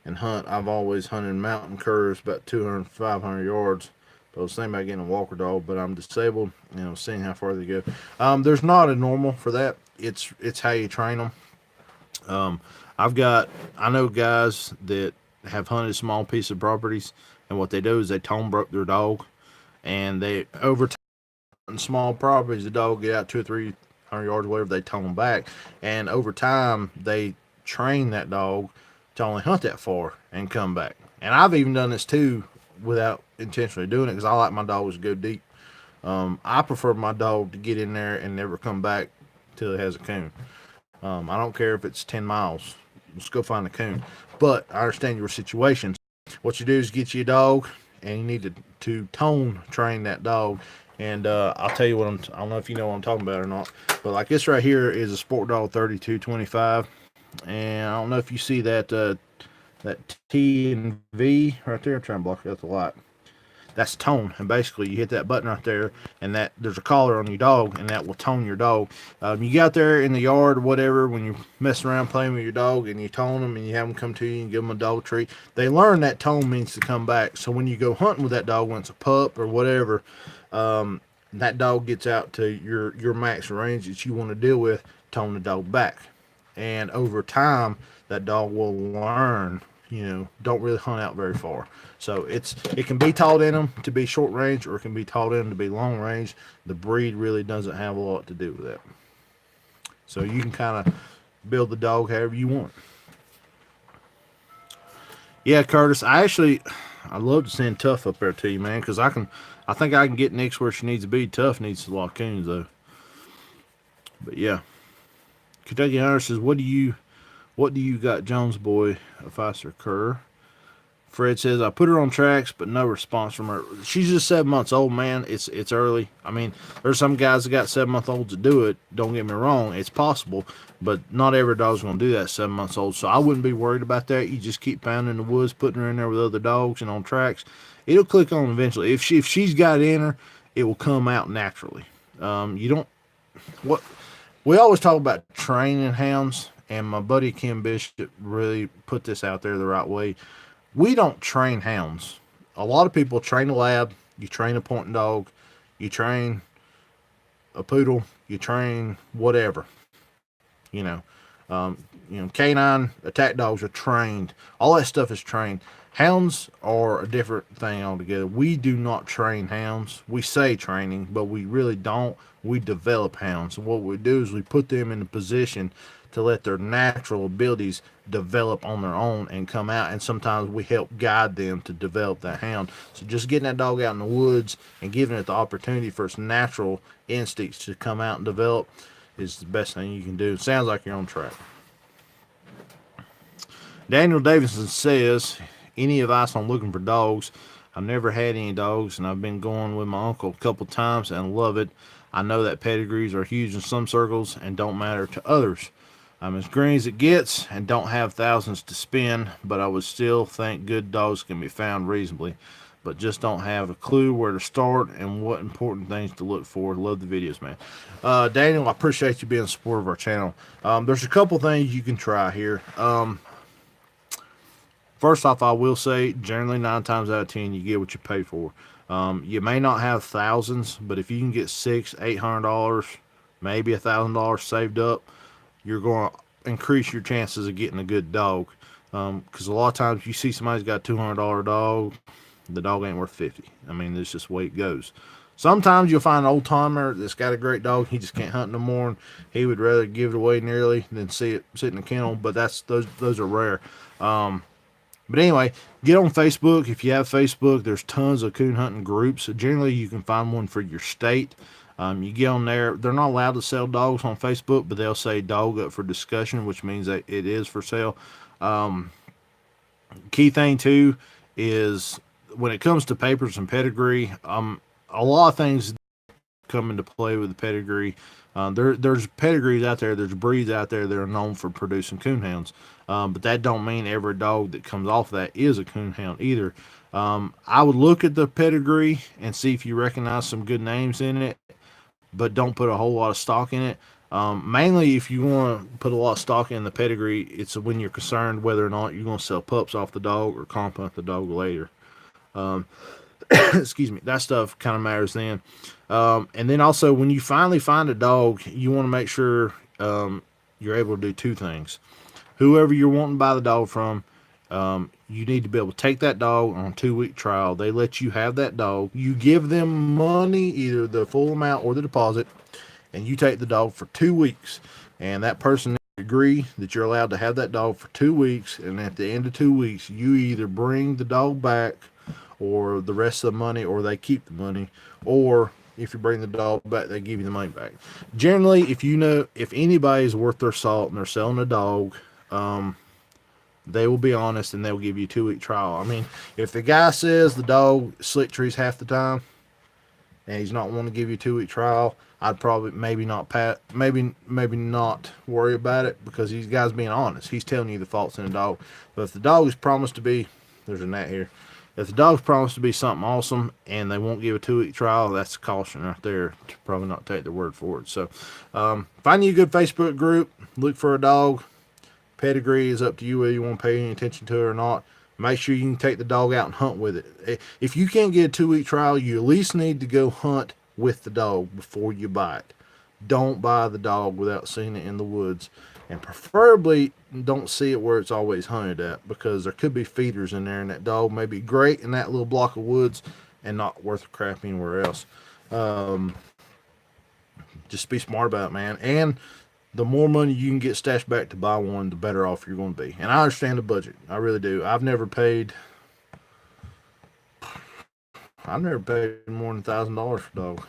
and hunt? I've always hunted mountain curves about 200, 500 yards. But I was thinking about getting a walker dog, but I'm disabled, seeing how far they go. There's not a normal for that. It's how you train them. I know guys that have hunted small piece of properties, and what they do is they tone broke their dog, and they over time small properties, the dog get out 200 or 300 yards, whatever, they tone them back, and over time they train that dog to only hunt that far and come back. And I've even done this too without intentionally doing it, because I like my dogs to go deep. I prefer my dog to get in there and never come back till it has a coon. I don't care if it's 10 miles. Let's go find a coon. But I understand your situation. What you do is get you a dog, and you need to tone train that dog. And I'll tell you what I don't know if you know what I'm talking about or not, but like this right here is a Sport Dog 3225, and I don't know if you see that T and V right there. I'm trying to block out the light. That's tone, and basically you hit that button right there, and that there's a collar on your dog, and that will tone your dog. You get out there in the yard or whatever when you're messing around playing with your dog, and you tone them and you have them come to you and give them a dog treat. They learn that tone means to come back. So when you go hunting with that dog, when it's a pup or whatever, that dog gets out to your max range that you want to deal with, tone the dog back, and over time that dog will learn. Don't really hunt out very far. So it can be taught in them to be short range, or it can be taught in them to be long range. The breed really doesn't have a lot to do with that. So you can kind of build the dog however you want. Yeah, Curtis, I'd love to send Tough up there to you, man, because I think I can get Nix where she needs to be. Tough needs a lot of coons though. But yeah, Kentucky Hunter says, what do you got, Jones boy? If I occur. Fred says, I put her on tracks, but no response from her. She's just 7 months old, man. It's early. I mean, there's some guys that got 7-month-olds that do it. Don't get me wrong. It's possible, but not every dog's going to do that 7 months old. So I wouldn't be worried about that. You just keep pounding the woods, putting her in there with other dogs and on tracks. It'll click on eventually. If she's got it in her, it will come out naturally. We always talk about training hounds, and my buddy Kim Bishop really put this out there the right way. We don't train hounds. A lot of people train a lab, you train a pointing dog, you train a poodle, you train whatever. Canine attack dogs are trained. All that stuff is trained. Hounds are a different thing altogether. We do not train hounds. We say training, but we really don't. We develop hounds. And what we do is we put them in a position to let their natural abilities develop on their own and come out, and sometimes we help guide them to develop that hound. So just getting that dog out in the woods and giving it the opportunity for its natural instincts to come out and develop is the best thing you can do. It sounds like you're on track. Daniel Davidson says, any advice on looking for dogs? I've never had any dogs, and I've been going with my uncle a couple times and love it. I know that pedigrees are huge in some circles and don't matter to others. I'm as green as it gets and don't have thousands to spend, but I would still think good dogs can be found reasonably, but just don't have a clue where to start and what important things to look for. Love the videos, man. Daniel, I appreciate you being a supporter of our channel. There's a couple things you can try here. First off, I will say, generally 9 times out of 10, you get what you pay for. You may not have thousands, but if you can get $600-800, maybe $1,000 saved up, you're going to increase your chances of getting a good dog. Because a lot of times you see somebody's got a $200 dog, the dog ain't worth 50. I mean, that's just the way it goes. Sometimes you'll find an old timer that's got a great dog, he just can't hunt no more, and he would rather give it away nearly than see it sit in the kennel, but those are rare. But anyway, get on Facebook. If you have Facebook, there's tons of coon hunting groups. Generally, you can find one for your state. You get on there. They're not allowed to sell dogs on Facebook, but they'll say dog up for discussion, which means that it is for sale. Key thing, too, is when it comes to papers and pedigree, a lot of things come into play with the pedigree. There's pedigrees out there, there's breeds out there that are known for producing coonhounds. But that don't mean every dog that comes off of that is a coonhound either. I would look at the pedigree and see if you recognize some good names in it, but don't put a whole lot of stock in it. Mainly if you want to put a lot of stock in the pedigree, it's when you're concerned whether or not you're going to sell pups off the dog or comp hunt the dog later. Excuse me, that stuff kind of matters then. And then also when you finally find a dog, you want to make sure you're able to do 2 things. Whoever you're wanting to buy the dog from, you need to be able to take that dog on a 2-week trial. They let you have that dog. You give them money, either the full amount or the deposit, and you take the dog for 2 weeks. And that person needs to agree that you're allowed to have that dog for 2 weeks. And at the end of 2 weeks, you either bring the dog back or the rest of the money, or they keep the money, or if you bring the dog back, they give you the money back. Generally, if anybody is worth their salt and they're selling a dog, they will be honest and they'll give you a 2 week trial. I mean, if the guy says the dog slick trees half the time and he's not wanting to give you a 2 week trial, I'd probably maybe not worry about it, because these guys being honest. He's telling you the faults in the dog. But if the dog is promised to be, there's a gnat here. If the dog's promised to be something awesome and they won't give a 2 week trial, that's a caution right there to probably not take their word for it. So, find you a good Facebook group. Look for a dog. Pedigree is up to you whether you want to pay any attention to it or not. Make sure you can take the dog out and hunt with it. If you can't get a 2 week trial, you at least need to go hunt with the dog before you buy it. Don't buy the dog without seeing it in the woods. And preferably don't see it where it's always hunted at, because there could be feeders in there and that dog may be great in that little block of woods and not worth a crap anywhere else. Just be smart about it, man. And the more money you can get stashed back to buy one, the better off you're going to be. And I understand the budget. I really do. I've never paid more than $1,000 for a dog.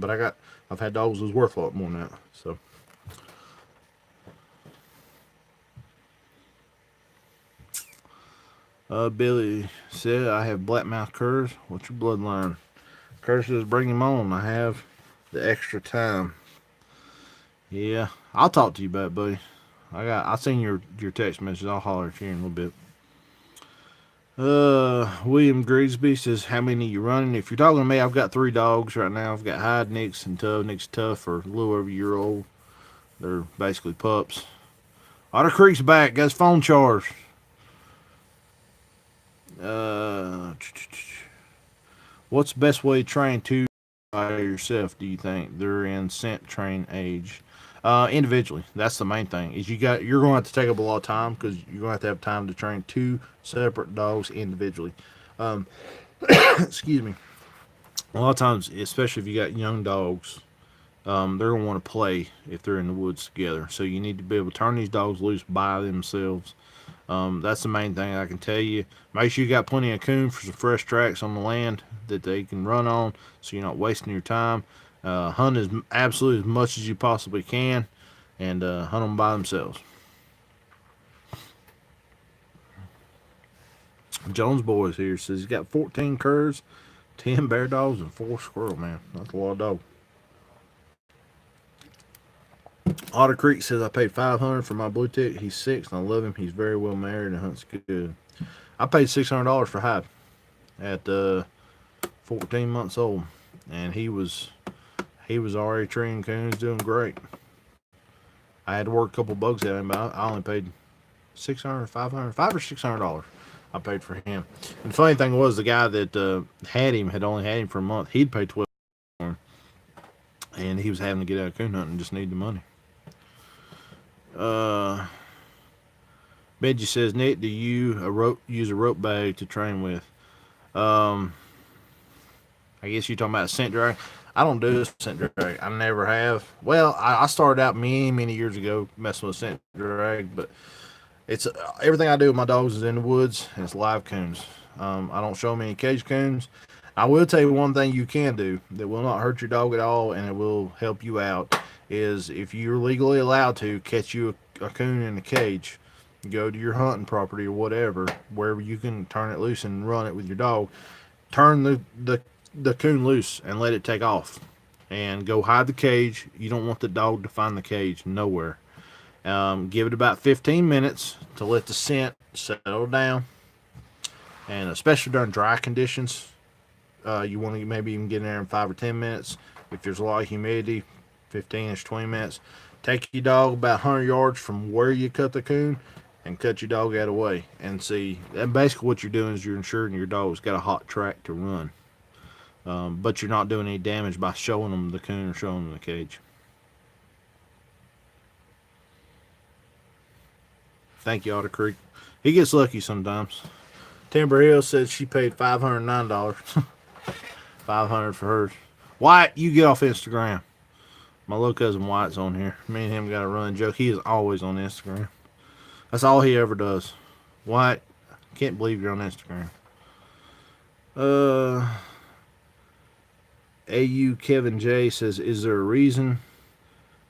But I've had dogs that was worth a lot more than that. So. Billy said, I have blackmouth curs. What's your bloodline? Curs says, bring him on. I have the extra time. Yeah, I'll talk to you about it, buddy. I seen your text message. I'll holler at you in a little bit. William Grigsby says, how many you running? If you're talking to me, I've got 3 dogs right now. I've got Hyde, Nix, and Tough. Nix Tough are a little over a year old. They're basically pups. Otter Creek's back. Got his phone charged. What's the best way to train 2 by yourself, do you think? They're in scent train age. Individually, that's the main thing. Is you're going to have to take up a lot of time, because you're going to have time to train 2 separate dogs individually. Excuse me. A lot of times, especially if you got young dogs, they're going to want to play if they're in the woods together. So you need to be able to turn these dogs loose by themselves. That's the main thing I can tell you. Make sure you got plenty of coon for some fresh tracks on the land that they can run on, so you're not wasting your time. Hunt absolutely as much as you possibly can, and hunt them by themselves. Jones Boys here says he's got 14 curs, 10 bear dogs, and 4 squirrel. Man, that's a lot of dogs. Otter Creek says, I paid $500 for my blue tick. He's 6 and I love him. He's very well married and hunts good. I paid $600 for Hyde at 14 months old, and he was already treeing coons, doing great. I had to work a couple bugs at him, but I only paid $600, $500, $500 or $600. I paid for him. And the funny thing was, the guy that had only had him for a month. He'd paid $12 for him, and he was having to get out of coon hunting and just needed the money. Benji says, Nick, do you use a rope bag to train with? I guess you're talking about a scent drag. I don't do a scent drag. I never have. Well, I started out many years ago messing with a scent drag, but it's everything I do with my dogs is in the woods, and it's live coons. I don't show them any cage coons. I will tell you one thing you can do that will not hurt your dog at all, and it will help you out, is if you're legally allowed to catch you a coon in a cage, go to your hunting property or whatever, wherever you can turn it loose and run it with your dog. Turn the coon loose and let it take off, and go hide the cage. You don't want the dog to find the cage nowhere. Give it about 15 minutes to let the scent settle down, and especially during dry conditions, you want to maybe even get in there in 5 or 10 minutes. If there's a lot of humidity, 15ish 20 minutes. Take your dog about 100 yards from where you cut the coon and cut your dog out of the way, and see. And basically what you're doing is you're ensuring your dog's got a hot track to run, but you're not doing any damage by showing them the coon or showing them the cage. Thank you, Otter Creek. He gets lucky sometimes. Timber Hill said she paid $509. $500 for hers. Wyatt, you get off Instagram. My little cousin Wyatt's on here. Me and him got a running joke. He is always on Instagram. That's all he ever does. Wyatt, can't believe you're on Instagram. AU Kevin J says, is there a reason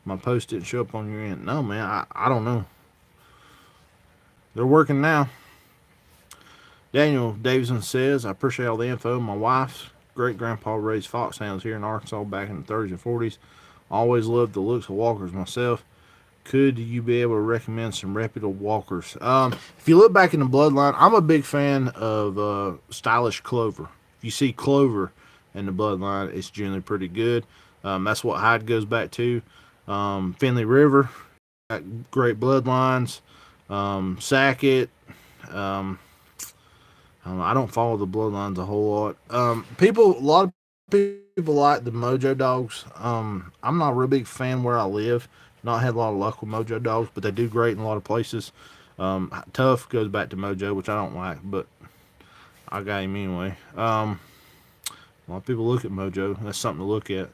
my post didn't show up on your end? No, man, I don't know. They're working now. Daniel Davidson says, I appreciate all the info. My wife's great grandpa raised foxhounds here in Arkansas back in the 30s and 40s. Always loved the looks of walkers myself. Could you be able to recommend some reputable walkers? If you look back in the bloodline, I'm a big fan of stylish clover. If you see clover in the bloodline, it's generally pretty good. That's what Hyde goes back to. Finley River, got great bloodlines. Sackett. Um, I don't follow the bloodlines a whole lot. A lot of people like the Mojo dogs. I'm not a real big fan where I live. Not had a lot of luck with Mojo dogs, but they do great in a lot of places. Tough goes back to Mojo, which I don't like, but I got him anyway. A lot of people look at Mojo. That's something to look at.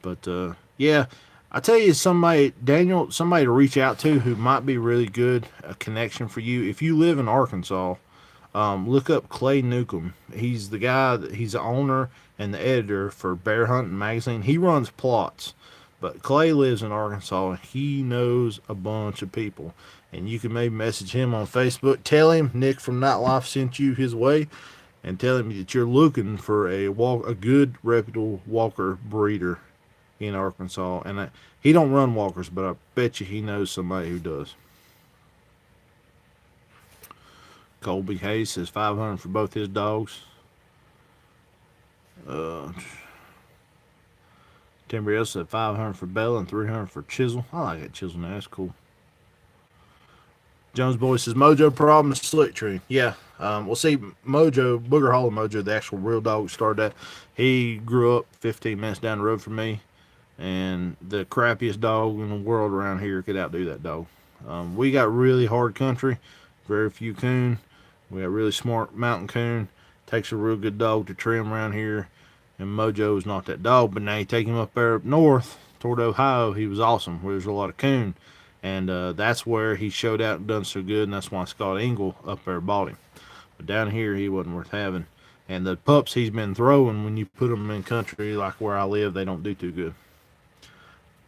But yeah, I tell you, Daniel, somebody to reach out to who might be really good, a connection for you. If you live in Arkansas, look up Clay Newcomb. He's the guy. He's the owner and the editor for Bear Hunting Magazine. He runs plots, but Clay lives in Arkansas. He knows a bunch of people, and you can maybe message him on Facebook. Tell him Nick from Nightlife sent you his way, and tell him that you're looking for a good reputable walker breeder in Arkansas. And he don't run walkers, but I bet you he knows somebody who does. Colby Hayes says 500 for both his dogs. Tim Brielle said 500 for Bella and 300 for Chisel. I like that Chisel now. That's cool. Jones Boy says Mojo problem is Slick Tree. Yeah. We'll see. Mojo, Booger Hollow Mojo, the actual real dog started that. He grew up 15 minutes down the road from me, and the crappiest dog in the world around here could outdo that dog. We got really hard country, very few coon. We got really smart mountain coon. Takes a real good dog to trim around here, and Mojo is not that dog. But now you take him up there up north toward Ohio, he was awesome. Where there's a lot of coon, and that's where he showed out and done so good, and that's why Scott Engel up there bought him. But down here, he wasn't worth having. And the pups he's been throwing, when you put them in country like where I live, they don't do too good.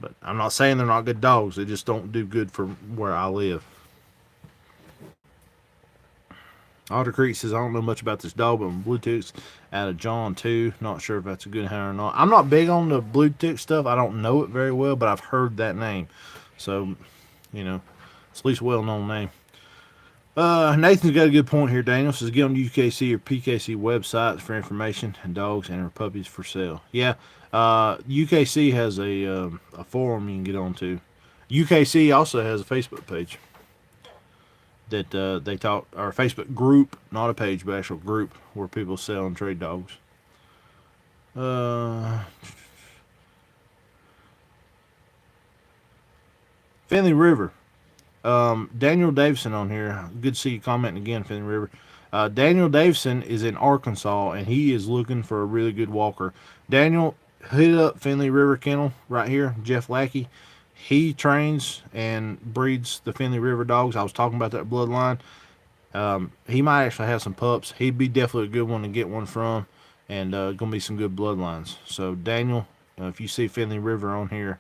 But I'm not saying they're not good dogs. They just don't do good for where I live. Otter Creek says, I don't know much about this dog, but Bluetooth's out of John too. Not sure if that's a good hound or not. I'm not big on the Bluetooth stuff. I don't know it very well, but I've heard that name. So, it's at least a well-known name. Nathan's got a good point here, Daniel. Says, get on UKC or PKC websites for information and dogs and puppies for sale. Yeah, UKC has a forum you can get onto. UKC also has a Facebook page that they talk, or a Facebook group, not a page, but actual group where people sell and trade dogs. Finley River. Daniel Davison on here. Good to see you commenting again, Finley River. Daniel Davison is in Arkansas, and he is looking for a really good walker. Daniel, hit up Finley River Kennel right here, Jeff Lackey. He trains and breeds the Finley River dogs. I was talking about that bloodline. He might actually have some pups. He'd be definitely a good one to get one from, and going to be some good bloodlines. So, Daniel, if you see Finley River on here,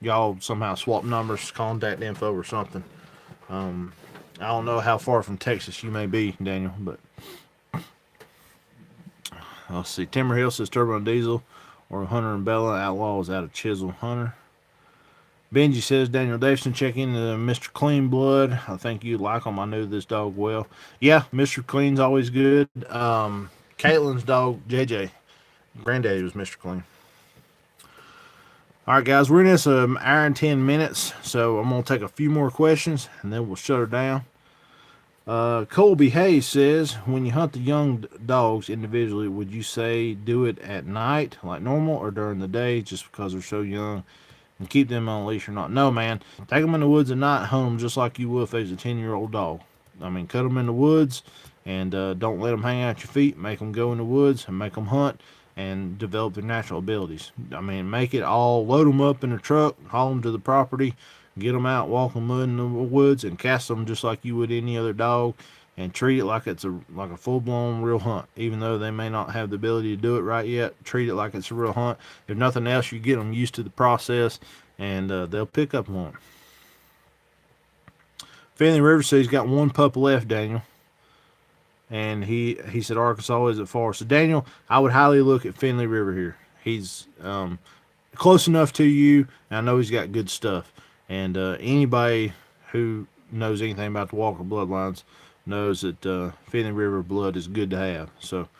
y'all somehow swap numbers, contact info or something. I don't know how far from Texas you may be, Daniel, but let's see. Timber Hill says Turbo and Diesel or Hunter and Bella. Outlaw is out of Chisel. Hunter. Benji says Daniel Davison, check into Mr. Clean Blood. I think you'd like him. I knew this dog well. Yeah, Mr. Clean's always good. Caitlin's dog, JJ. Granddaddy was Mr. Clean. All right, guys, we're in this hour and 10 minutes, so I'm going to take a few more questions, and then we'll shut her down. Colby Hayes says, when you hunt the young dogs individually, would you say do it at night like normal or during the day just because they're so young and keep them on a leash or not? No, man. Take them in the woods at night, hunt them just like you would if they was a 10-year-old dog. I mean, cut them in the woods and don't let them hang out your feet. Make them go in the woods and make them hunt and develop their natural abilities. I mean, make it all, load them up in the truck, haul them to the property, get them out, walk them in the woods, and cast them just like you would any other dog, and treat it like it's a full-blown real hunt. Even though they may not have the ability to do it right yet, treat it like it's a real hunt. If nothing else, you get them used to the process, and they'll pick up on it. Finley River said he's got one pup left, Daniel. And he said Arkansas isn't far. So, Daniel, I would highly look at Finley River here. He's close enough to you, and I know he's got good stuff. And anybody who knows anything about the Walker bloodlines knows that Finley River blood is good to have. So,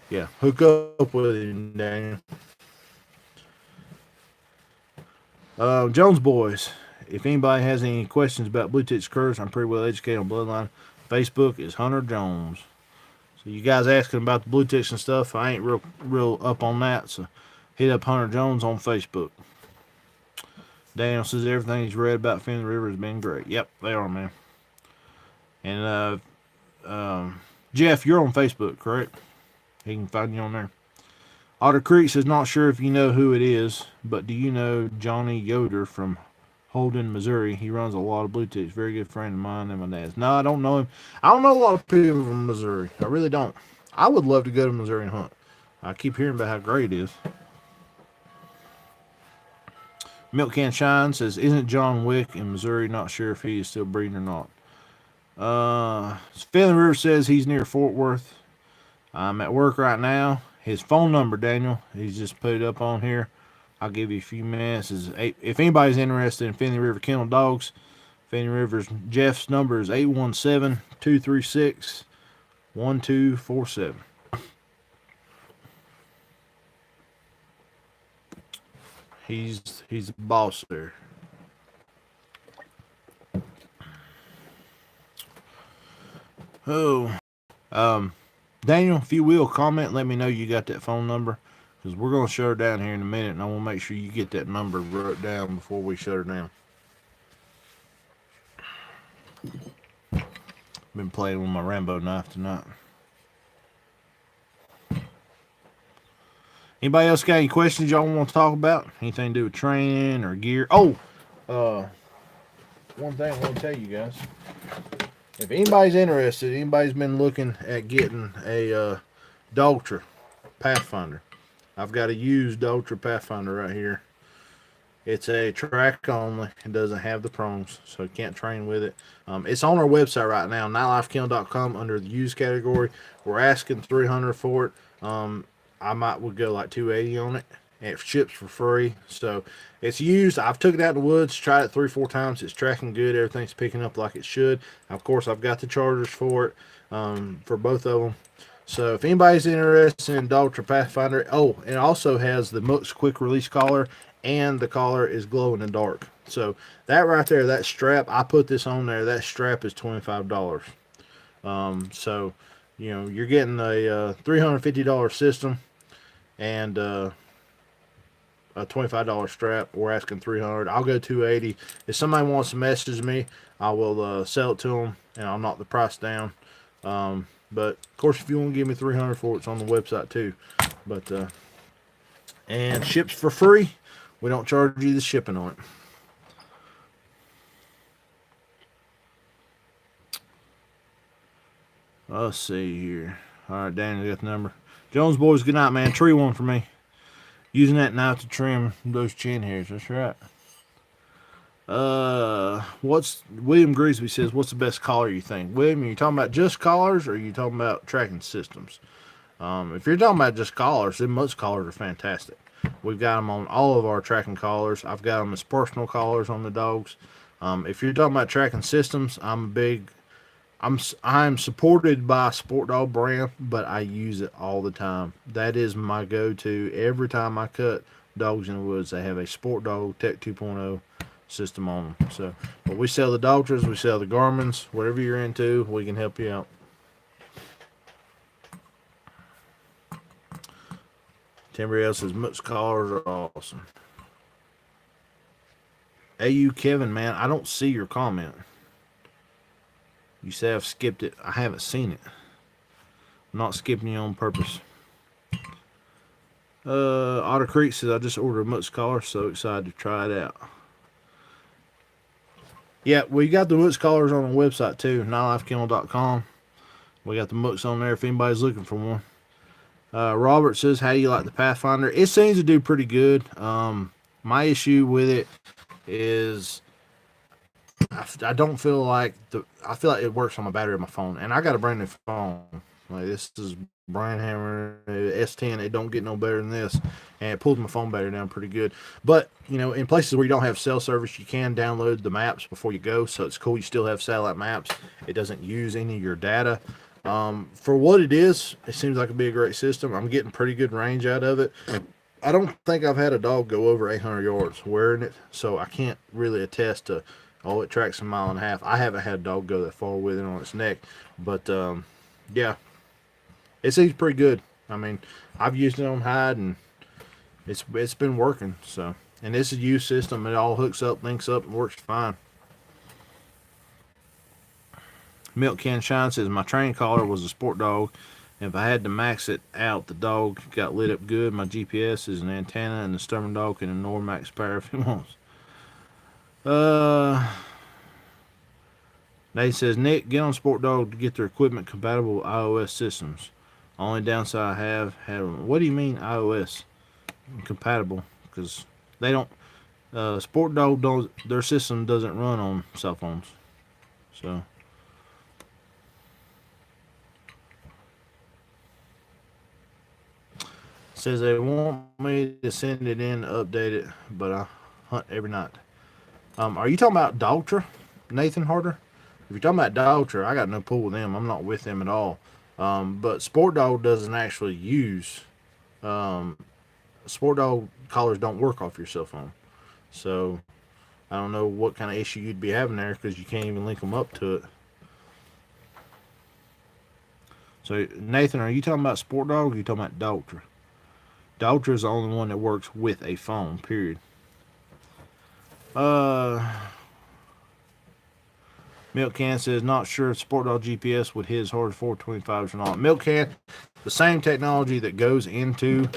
yeah, hook up with him, Daniel. Jones boys, if anybody has any questions about Blue Tits Curs, I'm pretty well educated on bloodline. Facebook is Hunter Jones. So you guys asking about the Blue Ticks and stuff, I ain't real up on that. So hit up Hunter Jones on Facebook. Daniel says everything he's read about Finley River has been great. Yep, they are, man. And Jeff, you're on Facebook, correct? He can find you on there. Otter Creek says, not sure if you know who it is, but do you know Johnny Yoder from Holden, Missouri? He runs a lot of Blue Ticks. Very good friend of mine and my dad's. No, I don't know him. I don't know a lot of people from Missouri. I really don't. I would love to go to Missouri and hunt. I keep hearing about how great it is. Milk Can Shine says, isn't John Wick in Missouri? Not sure if he is still breeding or not. Finley River says he's near Fort Worth. I'm at work right now. His phone number, Daniel, he's just put it up on here. I'll give you a few minutes. If anybody's interested in Finley River Kennel Dogs, Finley River's Jeff's number is 817-236-1247. He's the boss there. Oh, Daniel, if you will, comment, let me know you got that phone number, because we're going to shut her down here in a minute, and I want to make sure you get that number wrote down before we shut her down. Been playing with my Rambo knife tonight. Anybody else got any questions y'all want to talk about? Anything to do with training or gear? Oh, one thing I want to tell you guys. If anybody's interested, anybody's been looking at getting a Daltra Pathfinder. I've got a used Daltra Pathfinder right here. It's a track only. It doesn't have the prongs, so you can't train with it. It's on our website right now, nightlifekennel.com, under the used category. We're asking $300 for it. I would go like $280 on it. It ships for free. So it's used. I've took it out in the woods, tried it 3-4 times. It's tracking good. Everything's picking up like it should. Of course, I've got the chargers for it, for both of them. So if anybody's interested in Daltra Pathfinder, and it also has the Mooks quick release collar, and the collar is glow in the dark. So that right there, that strap, I put this on there. That strap is $25. So you're getting a $350 system and a $25 strap. We're asking $300. I'll go $280. If somebody wants to message me, I will sell it to them, and I'll knock the price down. But of course, if you want to give me $300 for it, it's on the website too. But and ships for free. We don't charge you the shipping on it. Let's see here. All right, Danny got the number. Jones boys, good night, man. Tree one for me. Using that knife to trim those chin hairs. That's right. William Greasby says, what's the best collar you think? William, are you talking about just collars, or are you talking about tracking systems? If you're talking about just collars, then most collars are fantastic. We've got them on all of our tracking collars. I've got them as personal collars on the dogs. If you're talking about tracking systems, I'm supported by Sport Dog brand, but I use it all the time. That is my go-to. Every time I cut dogs in the woods, they have a Sport Dog Tech 2.0 system on them. So, but we sell the Daltras, we sell the Garmins, whatever you're into, we can help you out. Timber says Mooks collars are awesome. AU Kevin, man, I don't see your comment. You say I've skipped it. I haven't seen it. I'm not skipping you on purpose. Otter Creek says I just ordered a Mooks collar, so excited to try it out. Yeah, we got the Mooks collars on the website too, nightlifekennel.com. We got the Mooks on there if anybody's looking for one. Robert says, how do you like the Pathfinder? It seems to do pretty good. My issue with it is I don't feel like I feel like it works on my battery of my phone, and I got a brand new phone. Like this is Brandhammer S10. It don't get no better than this, and it pulls my phone battery down pretty good. But you know, in places where you don't have cell service, you can download the maps before you go, so it's cool. You still have satellite maps. It doesn't use any of your data. For what it is, it seems like it'd be a great system. I'm getting pretty good range out of it. I don't think I've had a dog go over 800 yards wearing it, so I can't really attest to, oh, it tracks a mile and a half. I haven't had a dog go that far with it on its neck, but yeah, it seems pretty good. I mean, I've used it on hide, and it's been working. So, and this is a used system. It all hooks up, links up, and works fine. Milk Can Shine says my train collar was a sport dog. If I had to max it out, the dog got lit up good. My GPS is an antenna, and the stubborn dog can ignore max power if he wants. Nate says, Nick, get on Sport Dog to get their equipment compatible with iOS systems. Only downside I have had. What do you mean iOS compatible? Because they don't. Sport Dog don't. Their system doesn't run on cell phones. So. Says they want me to send it in to update it, but I hunt every night. Are you talking about Daltra, Nathan Harder? If you're talking about Daltra, I got no pull with them. I'm not with them at all. But Sport Dog doesn't actually use. Sport Dog collars don't work off your cell phone. So I don't know what kind of issue you'd be having there because you can't even link them up to it. So Nathan, are you talking about Sport Dog or are you talking about Daltra? Daltra is the only one that works with a phone, period. Milk Can says, not sure if Sport Dog GPS with his hard 425s or not. Milk Can, the same technology that goes into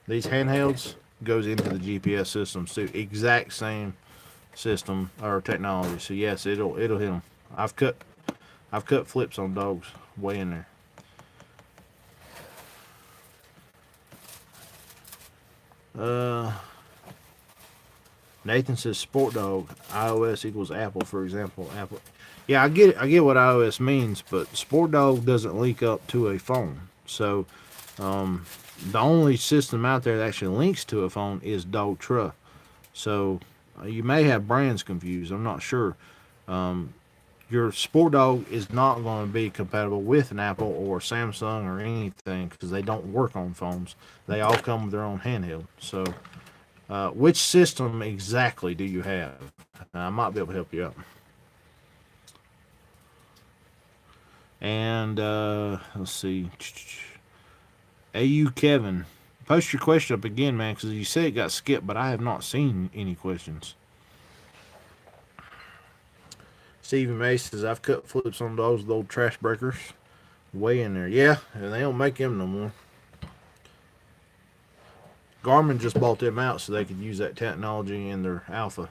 these handhelds goes into the GPS systems too. Exact same system or technology. So yes, it'll hit them. I've cut flips on dogs way in there. Nathan says Sport Dog iOS equals Apple, for example. Apple. Yeah, I get it. I get what iOS means, but Sport Dog doesn't link up to a phone. So the only system out there that actually links to a phone is Dogtra. So you may have brands confused. I'm not sure. Your Sport Dog is not going to be compatible with an Apple or Samsung or anything because they don't work on phones. They all come with their own handheld. So, which system exactly do you have? I might be able to help you out. And let's see. AU Kevin, post your question up again, man, because you said it got skipped, but I have not seen any questions. Stephen May says, I've cut flips on those with old trash breakers. Way in there. Yeah, and they don't make them no more. Garmin just bought them out so they could use that technology in their Alpha.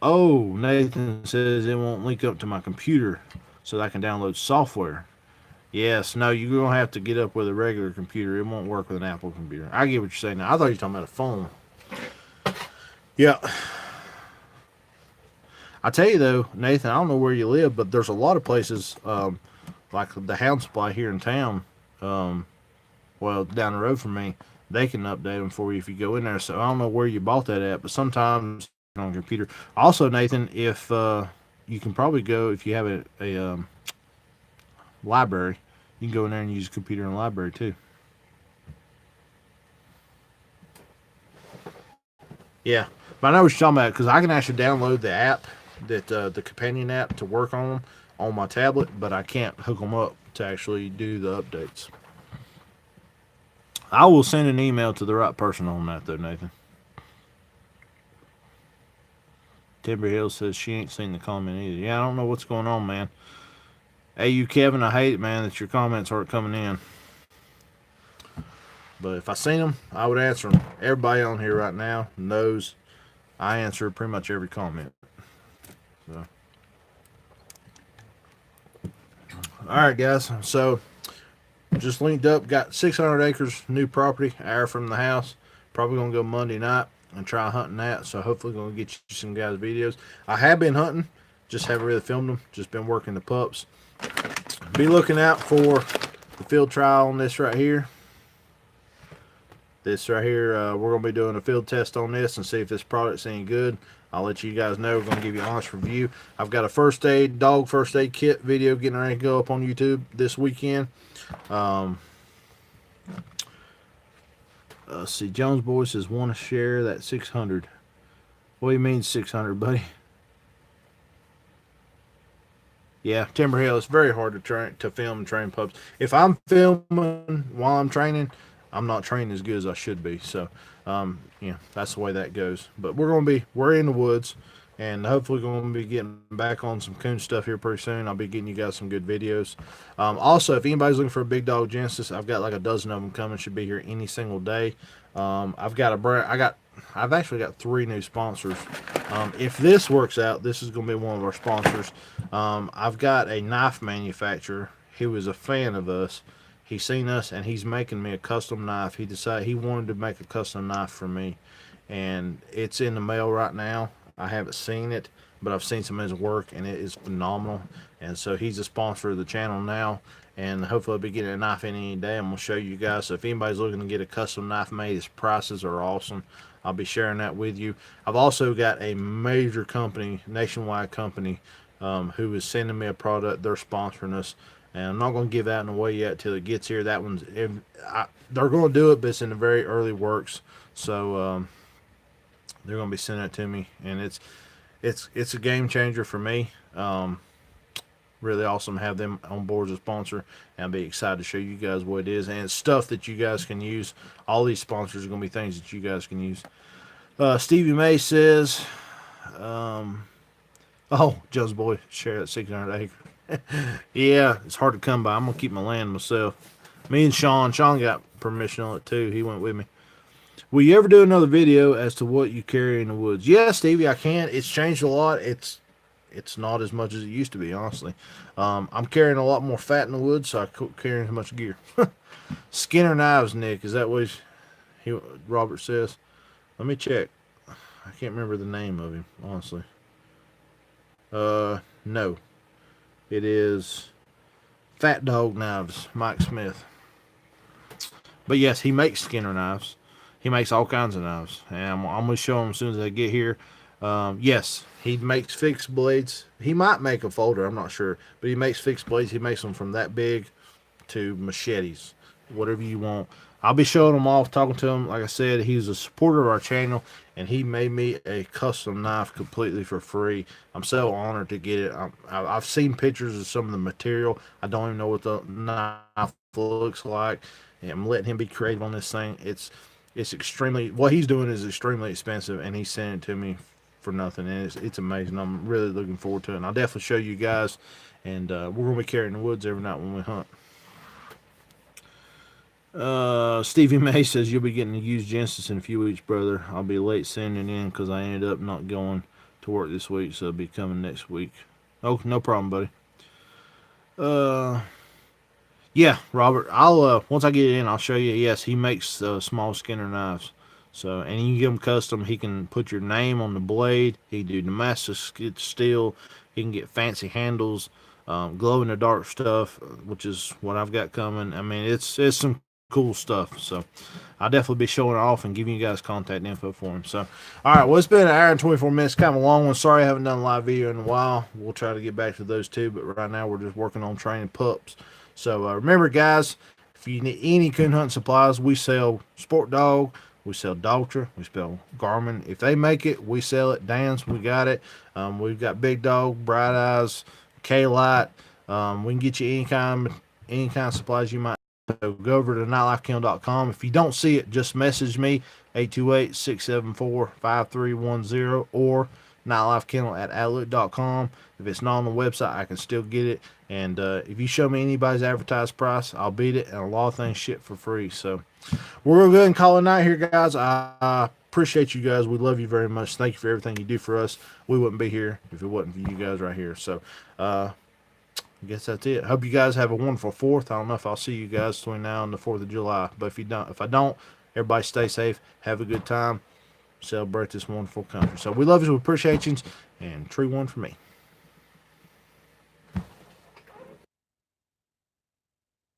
Oh, Nathan says it won't link up to my computer so that I can download software. Yes, no, you're going to have to get up with a regular computer. It won't work with an Apple computer. I get what you're saying now. I thought you were talking about a phone. Yeah. I tell you though, Nathan, I don't know where you live, but there's a lot of places like the Hound Supply here in town, well, down the road from me, they can update them for you if you go in there. So I don't know where you bought that at, but sometimes on your computer. Also, Nathan, if you can probably go if you have a library, you can go in there and use a computer in the library too. Yeah, but I know what you're talking about because I can actually download the app that the companion app to work on them on my tablet, but I can't hook them up to actually do the updates. I will send an email to the right person on that though, Nathan. Timber Hill says she ain't seen the comment either. Yeah, I don't know what's going on, man. Hey, you Kevin, I hate it, man, that your comments aren't coming in. But if I seen them, I would answer them. Everybody on here right now knows I answer pretty much every comment. So. All right, guys. So just linked up. Got 600 acres new property, hour from the house. Probably gonna go Monday night. and try hunting that. So hopefully gonna get you some guys videos. I have been hunting, just haven't really filmed them. Just been working the pups. Be looking out for the field trial on this right here. This right here, we're going to be doing a field test on this and see if this product's any good. I'll let you guys know. We're going to give you an honest review. I've got a dog first aid kit video getting ready to go up on YouTube this weekend. Let's see, Jones Boy says, want to share that 600. What do you mean 600, buddy? Yeah, Timber Hill. It's very hard to film and train pups. If I'm filming while I'm training, I'm not training as good as I should be. So, yeah, that's the way that goes. But we're in the woods, and hopefully going to be getting back on some coon stuff here pretty soon. I'll be getting you guys some good videos. Also, if anybody's looking for a big dog Genesis, I've got like a dozen of them coming. Should be here any single day. I've actually got 3 new sponsors. If this works out, this is going to be one of our sponsors. I've got a knife manufacturer who is a fan of us. He's seen us and he's making me a custom knife. He decided he wanted to make a custom knife for me, and it's in the mail right now. I haven't seen it, but I've seen some of his work and it is phenomenal. And so he's a sponsor of the channel now, and hopefully I'll be getting a knife in any day. I'm going to show you guys. So if anybody's looking to get a custom knife made, his prices are awesome. I'll be sharing that with you. I've also got a major company, nationwide company, who is sending me a product. They're sponsoring us. And I'm not going to give that away yet till it gets here. That one's, they're going to do it, but it's in the very early works. So they're going to be sending it to me, and it's a game changer for me. Really awesome to have them on board as a sponsor, and I'll be excited to show you guys what it is. And it's stuff that you guys can use. All these sponsors are going to be things that you guys can use. Stevie May says, oh, Joe's Boy, share that 600 acre. Yeah, it's hard to come by. I'm going to keep my land myself. Me and Sean got permission on it too. He went with me. Will you ever do another video as to what you carry in the woods? Yeah, Stevie, I can. It's changed a lot. It's not as much as it used to be, honestly. I'm carrying a lot more fat in the woods, so I quit carrying as much gear. Skinner Knives, Nick. Is that what Robert says? Let me check. I can't remember the name of him, honestly. No. It is Fat Dog Knives, Mike Smith. But yes, he makes Skinner knives. He makes all kinds of knives. And I'm going to show him as soon as I get here. Yes, he makes fixed blades. He might make a folder, I'm not sure. But he makes fixed blades. He makes them from that big to machetes. Whatever you want. I'll be showing him off, talking to him. Like I said, he's a supporter of our channel, and he made me a custom knife completely for free. I'm so honored to get it. I've seen pictures of some of the material. I don't even know what the knife looks like. And I'm letting him be creative on this thing. It's extremely, what he's doing is extremely expensive, and he's sending it to me for nothing, and it's amazing. I'm really looking forward to it, and I'll definitely show you guys. And we're going to be carrying the woods every night when we hunt. Stevie May says you'll be getting to use Genesis in a few weeks, brother. I'll be late sending in because I ended up not going to work this week, so it'll be coming next week. Oh, no problem, buddy. Yeah, Robert. I'll once I get it in, I'll show you. Yes, he makes small Skinner knives. So, and you can get them custom. He can put your name on the blade. He can do Damascus steel. He can get fancy handles, glow in the dark stuff, which is what I've got coming. I mean, it's some cool stuff. So I'll definitely be showing it off and giving you guys contact info for him. So, all right, well, it's been an hour and 24 minutes, kind of a long one. Sorry I haven't done a live video in a while. We'll try to get back to those too, but right now we're just working on training pups. So remember, guys, if you need any coon hunting supplies, we sell Sport Dog, we sell Daltra, we sell Garmin. If they make it, we sell it. Dan's, we got it. We've got Big Dog, Bright Eyes, K-Light. We can get you any kind of supplies you might. So go over to nightlifekennel.com. If you don't see it, just message me, 828-674-5310, or nightlifekennel@outlook.com. If it's not on the website, I can still get it. And if you show me anybody's advertised price, I'll beat it. And a lot of things ship for free. So we're going to go ahead and call it a night here, guys. I appreciate you guys. We love you very much. Thank you for everything you do for us. We wouldn't be here if it wasn't for you guys right here. So I guess that's it. Hope you guys have a wonderful 4th. I don't know if I'll see you guys between now and the 4th of July. But if I don't, everybody stay safe. Have a good time. celebrate this wonderful country. So we love you, we appreciate you, and true one for me.